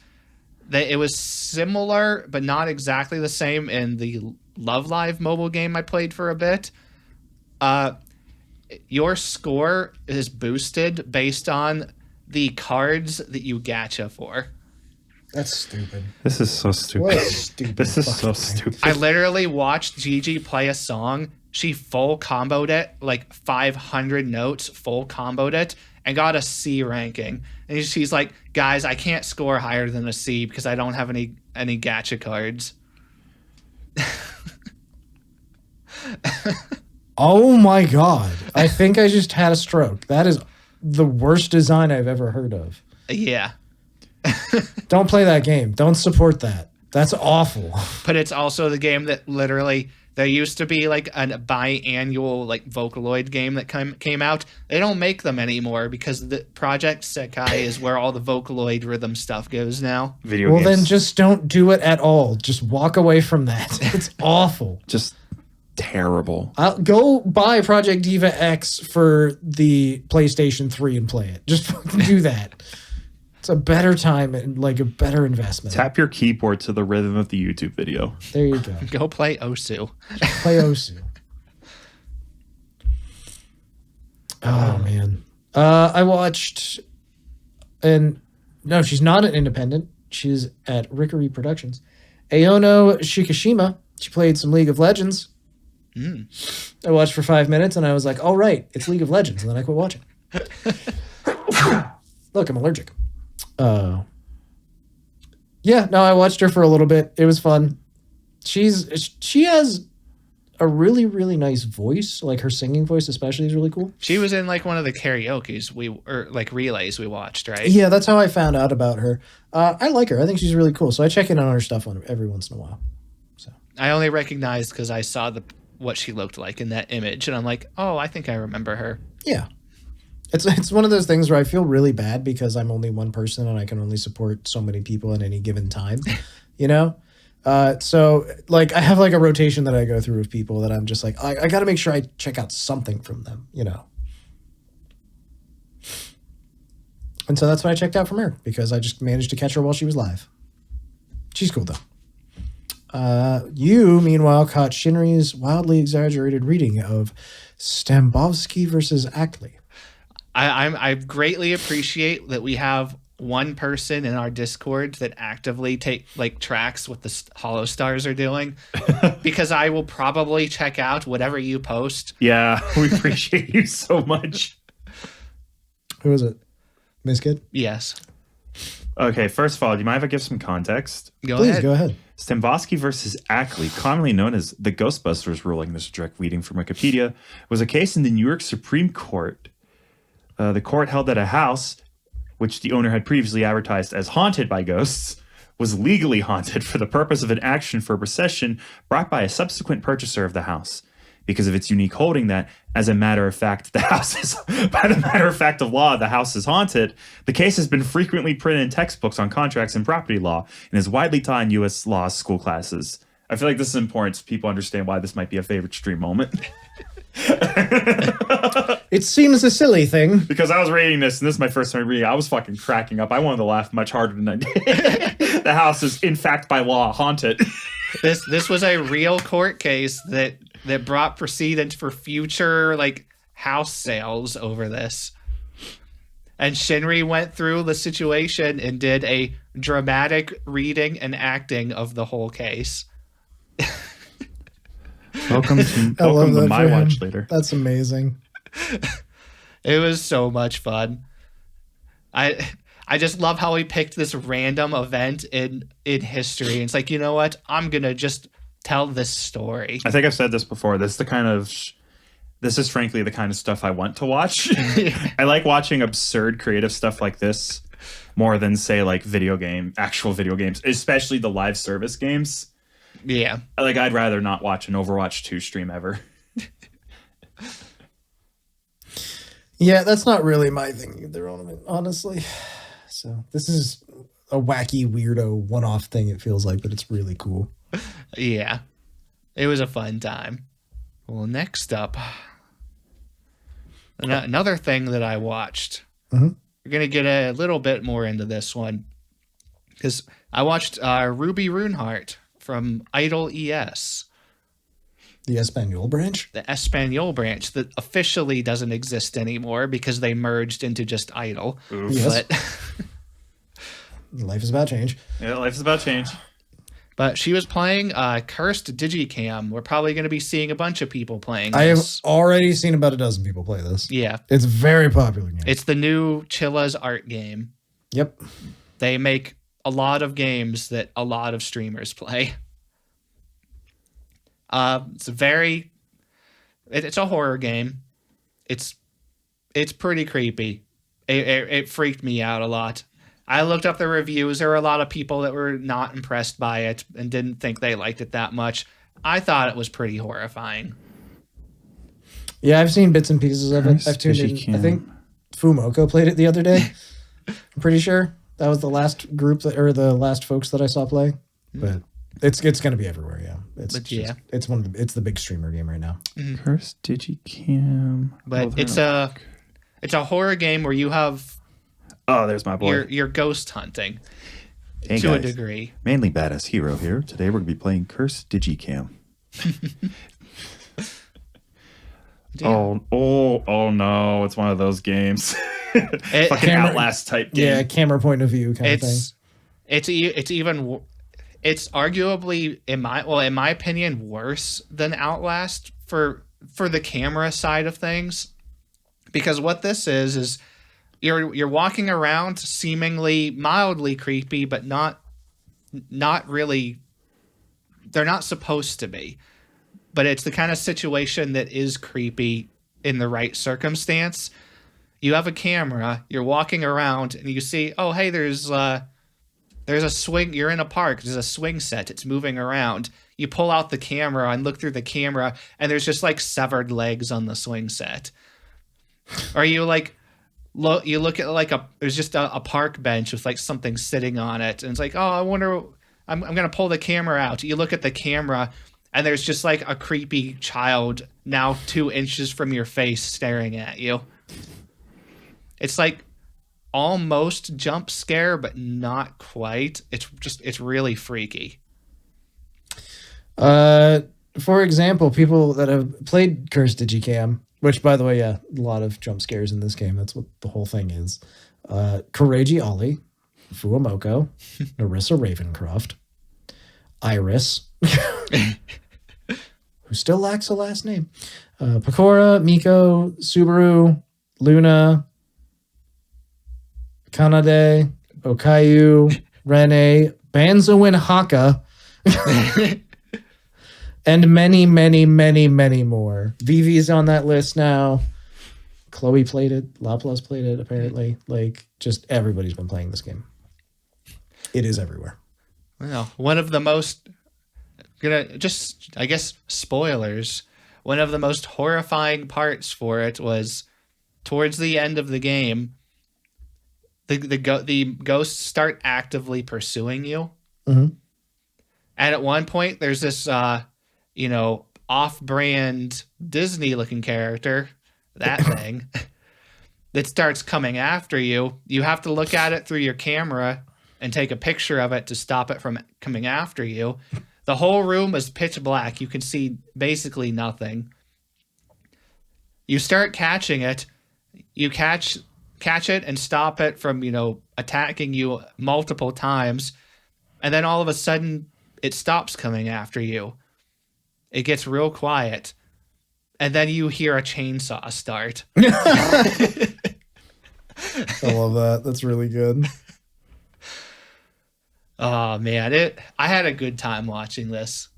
It was similar, but not exactly the same in the Love Live mobile game I played for a bit. Your score is boosted based on the cards that you gacha for. That's stupid. This is so stupid. What a stupid This is so fucking thing. stupid. I literally watched Gigi play a song. She full comboed it, like 500 notes, full comboed it, and got a C ranking. And she's like, guys, I can't score higher than a C because I don't have any gacha cards. Oh my God. I think I just had a stroke. That is the worst design I've ever heard of. Yeah. Don't play that game. Don't support that. That's awful. But it's also the game that literally There used to be like a biannual like Vocaloid game that came out. They don't make them anymore because the Project Sekai is where all the Vocaloid rhythm stuff goes now. Video Well, games. then just don't do it at all. Just walk away from that. It's awful. Just terrible. I'll go buy Project Diva X for the PlayStation 3 and play it. Just fucking do that. It's a better time and like a better investment. Tap your keyboard to the rhythm of the YouTube video. There you go. Go play Osu. Play Osu. Oh man. I watched, and no, she's not an independent. She's at Rickery Productions. Aono Shikishima. She played some League of Legends. I watched for 5 minutes and I was like, all right, it's League of Legends. And then I quit watching. Look, I'm allergic. Yeah, no, I watched her for a little bit. It was fun. She has a really, really nice voice. Like her singing voice especially is really cool. She was in like one of the karaoke's or like relays we watched, right? Yeah, that's how I found out about her. I like her. I think she's really cool. So I check in on her stuff every once in a while. So I only recognized because I saw what she looked like in that image, and I'm like, oh, I think I remember her. yeah. It's one of those things where I feel really bad because I'm only one person and I can only support so many people at any given time, you know? So like I have like a rotation that I go through with people that I'm just like, I got to make sure I check out something from them, you know? And so that's what I checked out from her because I just managed to catch her while she was live. She's cool though. You, meanwhile, caught Shinri's wildly exaggerated reading of Stambovsky versus Ackley. I greatly appreciate that we have one person in our Discord that actively tracks what the Holo Stars are doing, because I will probably check out whatever you post. Yeah, we appreciate you so much. Who is it? Miss Kid? Yes. Okay, first of all, do you mind if I give some context? Please, go ahead. Stambovsky versus Ackley, commonly known as the Ghostbusters ruling, this is direct reading from Wikipedia, was a case in the New York Supreme Court. The court held that a house, which the owner had previously advertised as haunted by ghosts, was legally haunted for the purpose of an action for possession brought by a subsequent purchaser of the house. Because of its unique holding that, as a matter of fact, the house is, by the matter of fact of law, the house is haunted, the case has been frequently printed in textbooks on contracts and property law and is widely taught in U.S. law school classes. I feel like this is important so people understand why this might be a favorite stream moment. It seems a silly thing. Because I was reading this, and this is my first time reading it, I was fucking cracking up. I wanted to laugh much harder than I did. The house is, in fact, by law, haunted. This was a real court case that brought precedent for future house sales over this. And Shinri went through the situation and did a dramatic reading and acting of the whole case. Welcome to my watch later. That's amazing. It was so much fun. I just love how he picked this random event in history. It's like, you know what? I'm gonna just tell this story. I think I've said this before. This is frankly the kind of stuff I want to watch. I like watching absurd creative stuff like this more than say actual video games, especially the live service games. Yeah. I'd rather not watch an Overwatch 2 stream ever. Yeah, that's not really my thing either, honestly. So this is a wacky, weirdo, one-off thing, it feels like, but it's really cool. Yeah. It was a fun time. Well, next up, another thing that I watched. Mm-hmm. We're going to get a little bit more into this one. Because I watched Ruby Runheart from Idol ES. The Espanol branch? The Espanol branch that officially doesn't exist anymore because they merged into just Idol. Oof. Yes. But Life is about change. Yeah, life is about change. But she was playing Cursed Digicam. We're probably going to be seeing a bunch of people playing I have this. already seen about a dozen people play this. Yeah. It's a very popular game. It's the new Chilla's art game. Yep. They make a lot of games that a lot of streamers play. It's a horror game. It's pretty creepy. It freaked me out a lot. I looked up the reviews. There were a lot of people that were not impressed by it and didn't think they liked it that much. I thought it was pretty horrifying. Yeah, I've seen bits and pieces of it. Cursed I've tuned in. Digicam. I think Fumoko played it the other day. I'm pretty sure that was the last group or the last folks that I saw play. But it's going to be everywhere. Yeah, it's it's the big streamer game right now. Cursed Digicam. But it's a horror game where you have there's my boy. you're ghost hunting Hey, to a guys. degree. Mainly badass hero here. Today we're gonna be playing Cursed Digicam. Damn. Oh no! It's one of those games. It- Fucking Outlast type game. Yeah, camera point of view kind of thing. It's arguably in my opinion worse than Outlast for the camera side of things, because what this is you're walking around seemingly mildly creepy, but not really. They're not supposed to be, but it's the kind of situation that is creepy in the right circumstance. You have a camera, you're walking around, and you see, oh, hey, there's a swing. You're in a park. There's a swing set. It's moving around. You pull out the camera and look through the camera, and there's just like severed legs on the swing set. Or you like you look at like there's just a park bench with like something sitting on it, and it's like, oh, I wonder. I'm gonna pull the camera out. You look at the camera, and there's just like a creepy child now 2 inches from your face staring at you. It's like almost jump scare, but not quite. It's really freaky. For example, people that have played Cursed Digicam, which by the way, yeah, a lot of jump scares in this game. That's what the whole thing is. Kureiji Ollie, Fuamoko, Narissa Ravencroft, Iris, who still lacks a last name, Pecora, Miko, Subaru, Luna, Kanade, Okayu, Rene, Banzowin Haka, and many, many, many, many more. Vivi's on that list now. Chloe played it. Laplace played it, apparently. Like, just everybody's been playing this game. It is everywhere. Well, one of the most, I guess, spoilers. One of the most horrifying parts for it was towards the end of the game. The ghosts start actively pursuing you. Mm-hmm. And at one point, there's this, off-brand Disney-looking character, that thing, that starts coming after you. You have to look at it through your camera and take a picture of it to stop it from coming after you. The whole room is pitch black. You can see basically nothing. You start catching it. You catch it and stop it from, attacking you multiple times. And then all of a sudden, it stops coming after you. It gets real quiet. And then you hear a chainsaw start. I love that. That's really good. Oh, man. I had a good time watching this.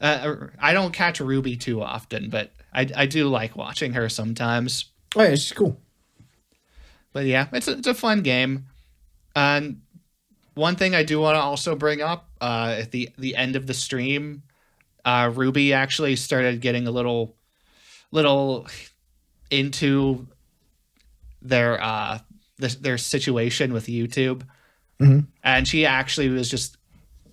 I don't catch Ruby too often, but I do like watching her sometimes. Oh, yeah, she's cool. But yeah, it's a fun game. And one thing I do want to also bring up, at the end of the stream, Ruby actually started getting a little into their situation with YouTube. Mm-hmm. And she actually was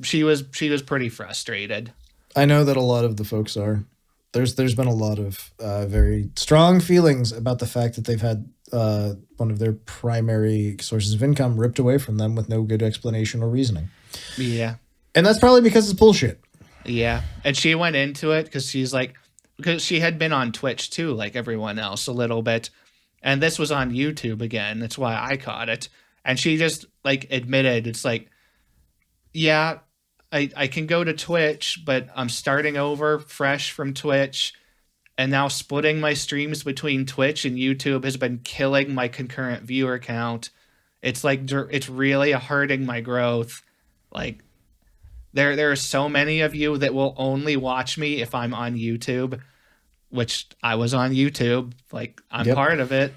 she was pretty frustrated. I know that a lot of the folks are. There's been a lot of very strong feelings about the fact that they've had one of their primary sources of income ripped away from them with no good explanation or reasoning. Yeah. And that's probably because it's bullshit. Yeah. And she went into it because she had been on Twitch too, like everyone else a little bit. And this was on YouTube again. That's why I caught it. And she just admitted, it's like, yeah, I can go to Twitch, but I'm starting over fresh from Twitch. And now splitting my streams between Twitch and YouTube has been killing my concurrent viewer count. It's it's really hurting my growth. Like, there are so many of you that will only watch me if I'm on YouTube, which I was on YouTube. Like, I'm part of it.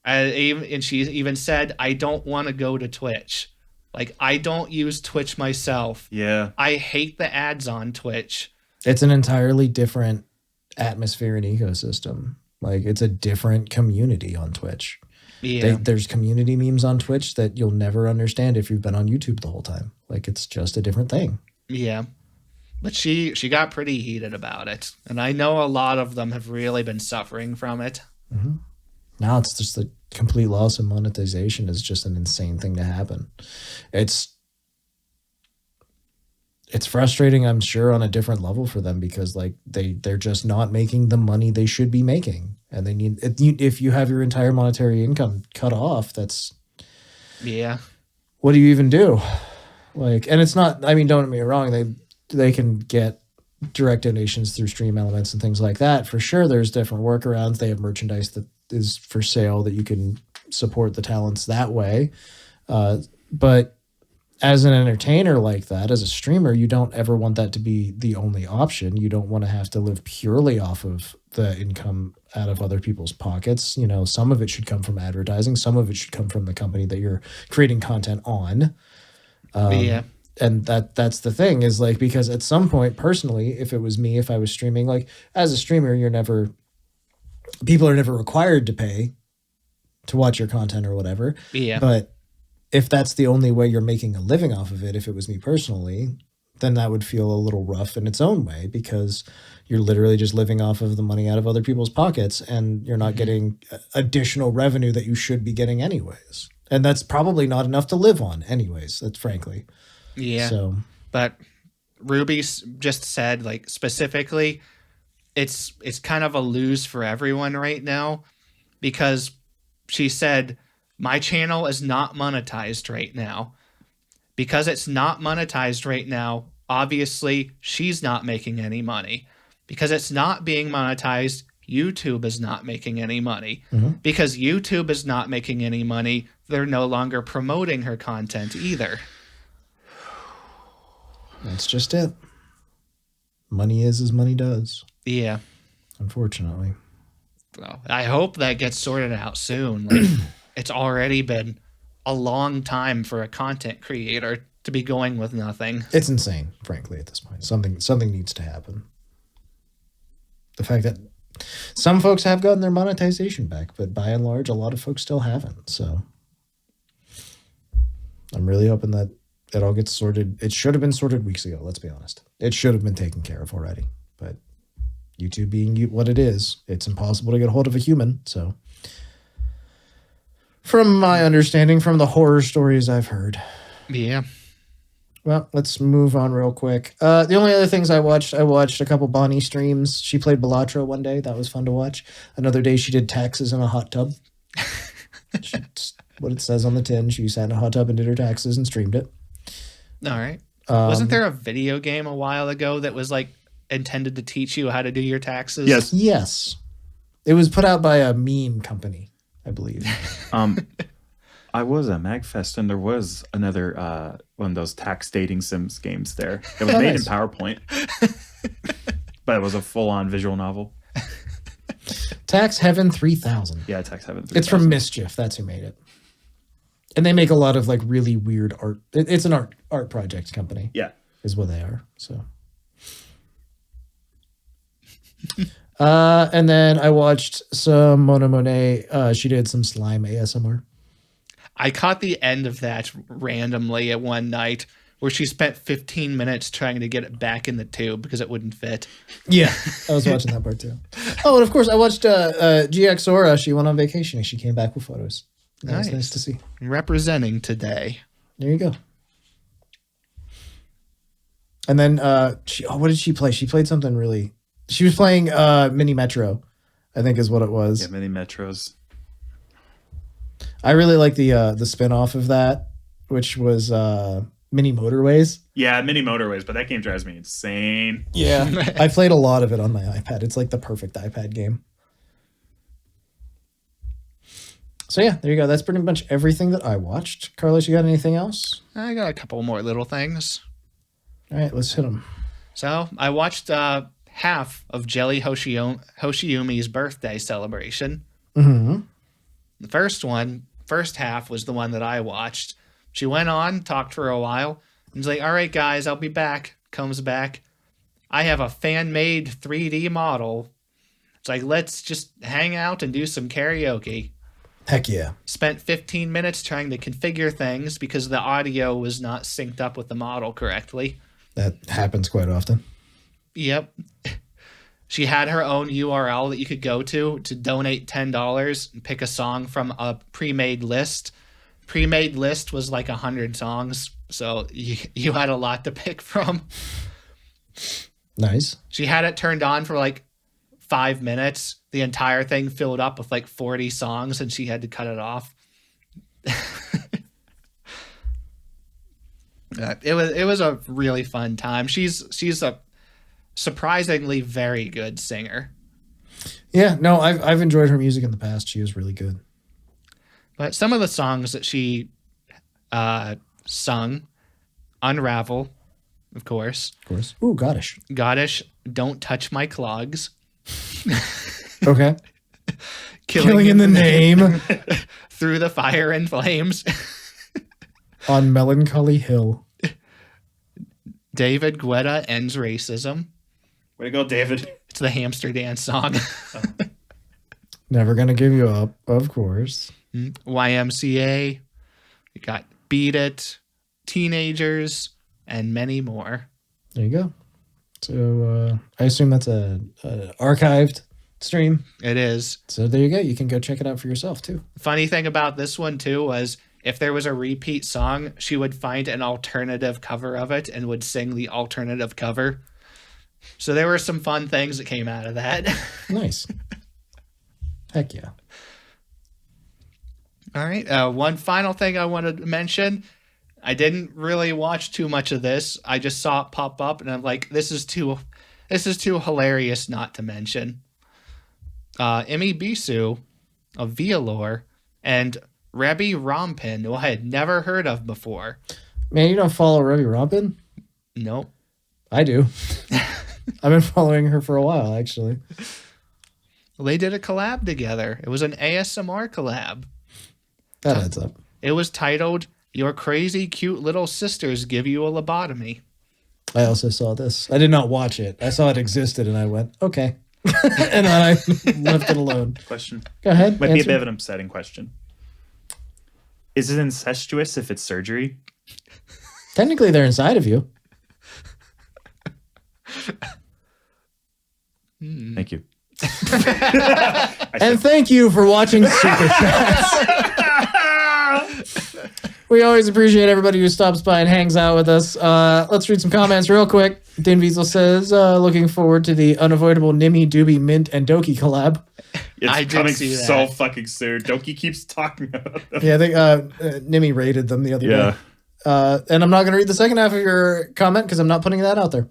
And she even said, I don't want to go to Twitch. Like, I don't use Twitch myself. Yeah. I hate the ads on Twitch. It's an entirely different atmosphere and ecosystem. Like, it's a different community on Twitch. Yeah. There's community memes on Twitch that you'll never understand if you've been on YouTube the whole time. Like, it's just a different thing. Yeah. But she got pretty heated about it. And I know a lot of them have really been suffering from it. Mm-hmm. Now it's just the complete loss of monetization is just an insane thing to happen. It's frustrating, I'm sure, on a different level for them because like they're just not making the money they should be making. And they need, if you have your entire monetary income cut off, that's, yeah. What do you even do? Like, and it's not, I mean, don't get me wrong. They can get direct donations through Stream Elements and things like that. For sure, there's different workarounds. They have merchandise that is for sale that you can support the talents that way. But as an entertainer like that, as a streamer, you don't ever want that to be the only option. You don't want to have to live purely off of the income out of other people's pockets. You know, some of it should come from advertising. Some of it should come from the company that you're creating content on. Yeah. And that's the thing is like, because at some point, personally, if it was me, if I was streaming, like as a streamer, people are never required to pay to watch your content or whatever. Yeah. But if that's the only way you're making a living off of it, if it was me personally, then that would feel a little rough in its own way because you're literally just living off of the money out of other people's pockets and you're not getting additional revenue that you should be getting anyways. And that's probably not enough to live on anyways, that's frankly. Yeah. So, but Ruby just said, like, specifically, it's kind of a lose for everyone right now because she said, my channel is not monetized right now. Because it's not monetized right now, obviously, she's not making any money. Because it's not being monetized, YouTube is not making any money. Mhm. Because YouTube is not making any money, they're no longer promoting her content either. that's just it. Money is as money does, Yeah. unfortunately. So I hope that gets sorted out soon. Like, it's already been a long time for a content creator to be going with nothing. It's insane, frankly, at this point. Something needs to happen. The fact that some folks have gotten their monetization back, but by and large, a lot of folks still haven't. So I'm really hoping that it all gets sorted. It should have been sorted weeks ago, let's be honest. It should have been taken care of already. But YouTube being what it is, it's impossible to get a hold of a human. So from my understanding, from the horror stories I've heard. Yeah. Well, let's move on real quick. The only other things I watched a couple Bonnie streams. She played Balatro one day. That was fun to watch. Another day she did taxes in a hot tub. What it says on the tin. She sat in a hot tub and did her taxes and streamed it. All right. Wasn't there a video game a while ago that was like intended to teach you how to do your taxes? Yes. Yes. It was put out by a meme company, I believe. I was at MagFest and there was another one of those tax dating sims games there. It was Oh, made nice. in PowerPoint, but it was a full-on visual novel. Tax Heaven 3000. Yeah, Tax Heaven. It's from Mischief. That's who made it. And they make a lot of like really weird art. It's an art project company. Yeah. Is what they are. So. And then I watched some Mona Monet. She did some slime ASMR. I caught the end of that randomly at one night where she spent 15 minutes trying to get it back in the tube because it wouldn't fit. Yeah, I was watching that part too. Oh, and of course I watched GX Aura. She went on vacation and she came back with photos. That was nice to see. Representing today. There you go. And then what did she play? She played something really. She was playing Mini Metro, I think is what it was. Yeah, mini metros. I really like the spin-off of that, which was Mini Motorways. Yeah, mini motorways, but that game drives me insane. Yeah. I played a lot of it on my iPad. It's like the perfect iPad game. So yeah, there you go. That's pretty much everything that I watched. Carlos, you got anything else? I got a couple more little things. All right, let's hit them. So I watched half of Jelly Hoshiumi's birthday celebration. Mm-hmm. The first half was the one that I watched. She went on, talked for a while, and was like, all right, guys, I'll be back. Comes back. I have a fan-made 3D model. It's like, let's just hang out and do some karaoke. Heck yeah. Spent 15 minutes trying to configure things because the audio was not synced up with the model correctly. That happens quite often. Yep. She had her own URL that you could go to donate $10 and pick a song from a pre-made list. Pre-made list was like 100 songs, so you had a lot to pick from. Nice. She had it turned on for like 5 minutes. The entire thing filled up with like 40 songs, and she had to cut it off. It was a really fun time. She's a surprisingly very good singer. Yeah, no, I've enjoyed her music in the past. She is really good. But some of the songs that she sung, Unravel, of course. Of course. Ooh, Goddish. Goddish, Don't Touch My Clogs. Okay. Killing in the Name. Through the Fire and Flames. On Melancholy Hill. David Guetta Ends Racism. Way to go, David. It's the hamster dance song. Never Gonna Give You Up, of course. YMCA. We got Beat It, Teenagers, and many more. There you go. So I assume that's a archived stream. It is. So there you go. You can go check it out for yourself too. Funny thing about this one too was if there was a repeat song, she would find an alternative cover of it and would sing the alternative cover. So there were some fun things that came out of that. Nice. Heck yeah. All right. One final thing I wanted to mention. I didn't really watch too much of this. I just saw it pop up and I'm like, this is too hilarious not to mention. Immy Bisu of Vialore and Rebbi Rompin, who I had never heard of before. Man, you don't follow Rebbi Rompin? Nope. I do. I've been following her for a while, actually. Well, they did a collab together. It was an ASMR collab. That adds up. It was titled, Your Crazy Cute Little Sisters Give You a Labotomy. I also saw this. I did not watch it. I saw it existed and I went, okay. And then I left it alone. Question. Go ahead. Might be a answer. bit of an upsetting question. Is it incestuous if it's surgery? Technically, they're inside of you. Thank you. And thank you for watching Super Chats. We always appreciate everybody who stops by and hangs out with us. Let's read some comments real quick. Dan Wiesel says, looking forward to the unavoidable Nimmy, Doobie, Mint, and Doki collab. I It's did coming see that. so fucking soon. Doki keeps talking about them. Yeah, I think Nimmy rated them the other day. And I'm not going to read the second half of your comment because I'm not putting that out there.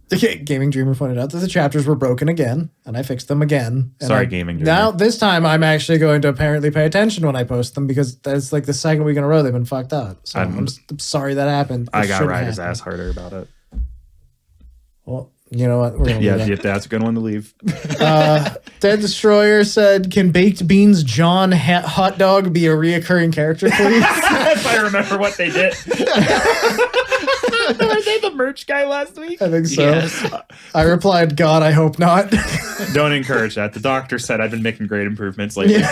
The Gaming Dreamer pointed out that the chapters were broken again, and I fixed them again. And Sorry, Gaming Dreamer. Now, this time, I'm actually going to apparently pay attention when I post them because that's like the second week in a row they've been fucked up. So I'm sorry that happened. I It got shouldn't right his happen. ass harder about it. Well, you know what? We're gonna leave that. That's a good one to leave. Dead Destroyer said, "Can Baked Beans John Hot Dog be a reoccurring character, please?" If I remember what they did. Were they the merch guy last week? I think so. Yes. I replied, "God, I hope not." Don't encourage that. The doctor said I've been making great improvements lately.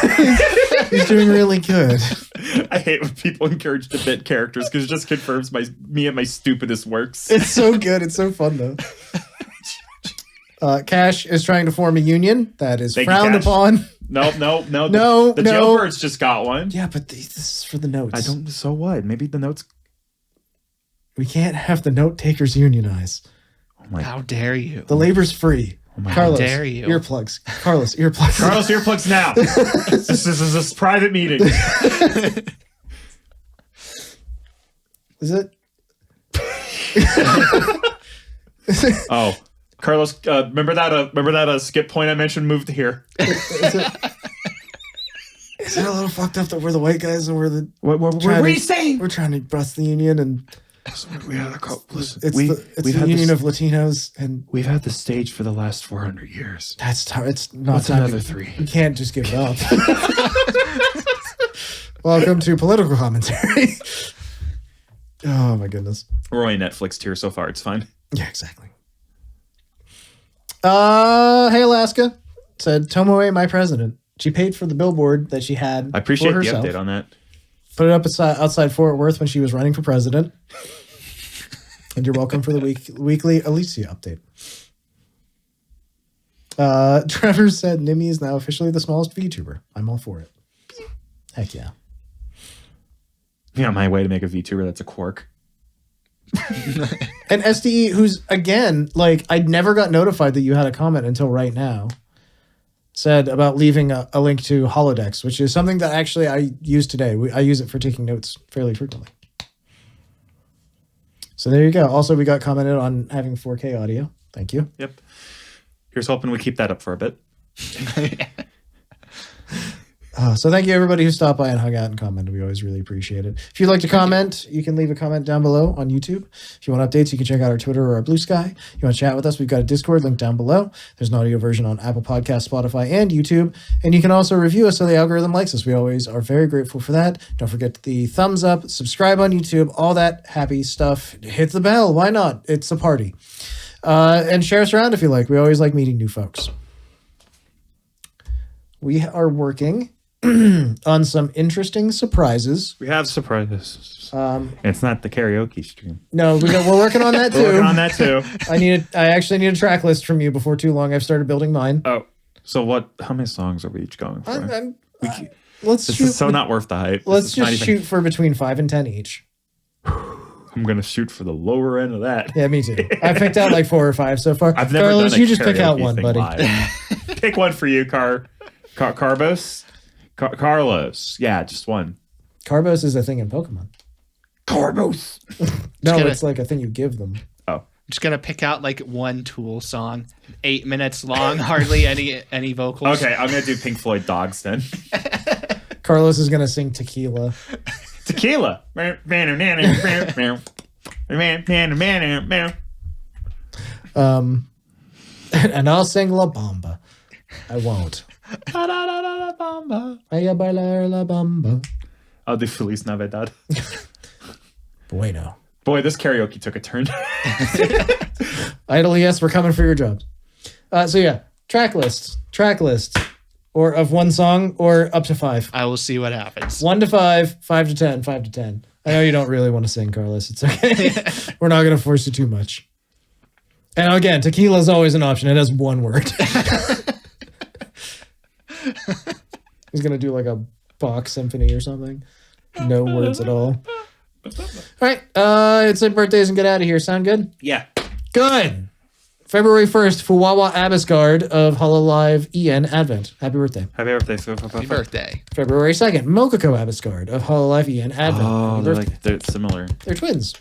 He's doing really good. I hate when people encourage the bit characters because it just confirms me at my stupidest works. It's so good. It's so fun though. Cash is trying to form a union that is Thank you, frowned Cash. upon. No. No, The no. jailbirds just got one. Yeah, but this is for the notes. I don't. So what? Maybe the notes. We can't have the note takers unionize. Oh my. How dare you? The labor's free. my Carlos, dare you. earplugs. Carlos, earplugs. Carlos, earplugs now. This is a private meeting. Is it? Oh, Carlos, remember that skip point I mentioned moved to here. Is it a little fucked up that we're the white guys and we're the What trying are to- you saying? We're trying to bust the union and we had a couple. Listen, it's we've the had union this, of Latinos and We've had the stage for the last 400 years. that's it's not What's time another to, 3? We can't just give it up. Welcome to political commentary. Oh my goodness. We're only Netflix tier so far. It's fine. Yeah, exactly. Hey Alaska said Tomoe my president. She paid for the billboard that she had. I appreciate for the herself. update on that. Put it up outside Fort Worth when she was running for president. And you're welcome for the weekly Alicia update. Trevor said Nimmy is now officially the smallest VTuber. I'm all for it. Heck yeah. Yeah, my way to make a VTuber that's a quark. And SDE, who's again, like, I never got notified that you had a comment until right now, said about leaving a link to Holodecks, which is something that actually I use today. I use it for taking notes fairly frequently. So there you go. Also, we got commented on having 4K audio. Thank you. Yep. Here's hoping we keep that up for a bit. So thank you everybody who stopped by and hung out and commented. We always really appreciate it. If you'd like to comment, you can leave a comment down below on YouTube. If you want updates, you can check out our Twitter or our Blue Sky. You want to chat with us, we've got a Discord link down below. There's an audio version on Apple Podcasts, Spotify, and YouTube. And you can also review us so the algorithm likes us. We always are very grateful for that. Don't forget the thumbs up, subscribe on YouTube, all that happy stuff. Hit the bell. Why not? It's a party. And share us around if you like. We always like meeting new folks. We are working on some interesting surprises. We have surprises. It's not the karaoke stream. No, we're working on that too. We're working on that too. I actually need a track list from you before too long. I've started building mine. Oh, so what? How many songs are we each going for? Let's This shoot. is so not worth the hype. Let's just shoot for between 5 and 10 each. I'm gonna shoot for the lower end of that. Yeah, me too. I picked out like 4 or 5 so far. I've never Carlos, done a you just pick out karaoke one, thing buddy. live. Pick one for you, Carbos. Carlos. Yeah, just one. Carbos is a thing in Pokemon. Carbos. No, gonna- it's like a thing you give them. Oh, Just gonna pick out like one Tool song, 8 minutes long, hardly any vocals. okay. I'm gonna do Pink Floyd Dogs then. Carlos is gonna sing Tequila. Tequila. And I'll sing La Bamba. I won't. Ella bailar la bamba. I'll do Feliz Navidad. Bueno. Boy, this karaoke took a turn. Idle, yes, we're coming for your jobs. So yeah, track list, or of one song, or up to 5. I will see what happens. 1 to 5, 5 to 10, 5 to 10. I know you don't really want to sing, Carlos. It's okay. We're not going to force you too much. And again, tequila is always an option. It has one word. He's going to do like a Bach symphony or something. No words at all. All right. It's like birthdays and get out of here. Sound good? Yeah. Good. February 1st, Fuwawa Abiscard of Hololive EN Advent. Happy birthday. Happy birthday. Happy birthday. February 2nd, Mokoko Abiscard of Hololive EN Advent. Oh, Happy they're birthday. like they're similar. They're twins.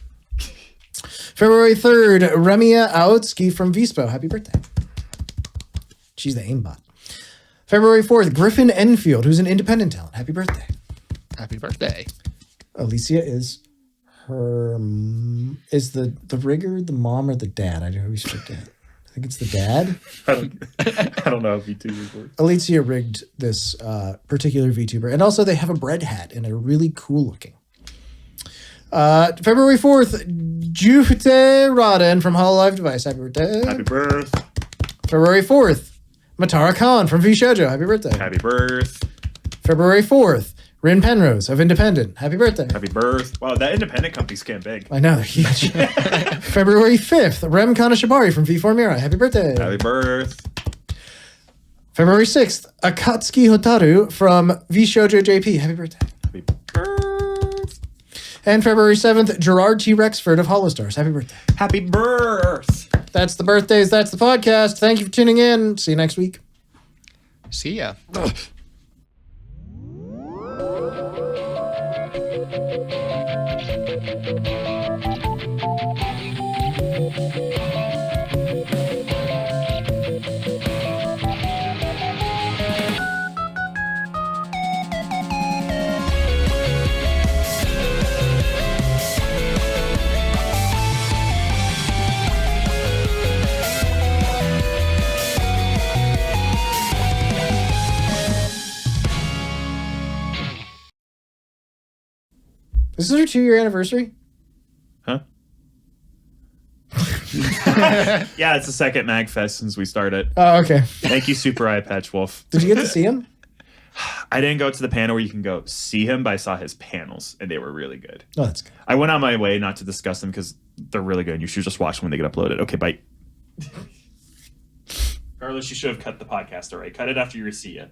February 3rd, Remia Aotsky from Vispo. Happy birthday. She's the aimbot. February 4th, Griffin Enfield, who's an independent talent. Happy birthday. Happy birthday. Alicia is the rigger, the mom, or the dad? I always forget. I think it's the dad. I don't know if VTubers work. Alicia rigged this particular VTuber. And also they have a bread hat and they're really cool looking. February 4th, Jute Rodden from Hololive Device. Happy birthday. Happy birth. February 4th, Matara Khan from Vshojo. Happy birthday. Happy birth. February 4th, Rin Penrose of Independent. Happy birthday. Happy birth. Wow, that independent company's getting big. I know, they're huge. February 5th, Rem Kanashibari from V4 Mira. Happy birthday. Happy birth. February 6th, Akatsuki Hotaru from Vshojo JP. Happy birthday. Happy birth. And February 7th, Gerard T. Rexford of Holostars. Happy birthday. Happy birth. That's the birthdays. That's the podcast. Thank you for tuning in. See you next week. See ya. This is our 2-year anniversary. Yeah, it's the second MagFest since we started. Oh, okay. Thank you, Super Eye Patch Wolf. Did you get to see him? I didn't go to the panel where you can go see him, but I saw his panels, and they were really good. Oh, that's good. I went on my way not to discuss them because they're really good, and you should just watch them when they get uploaded. Okay, bye. Carlos, you should have cut the podcast already. Cut it after you see it.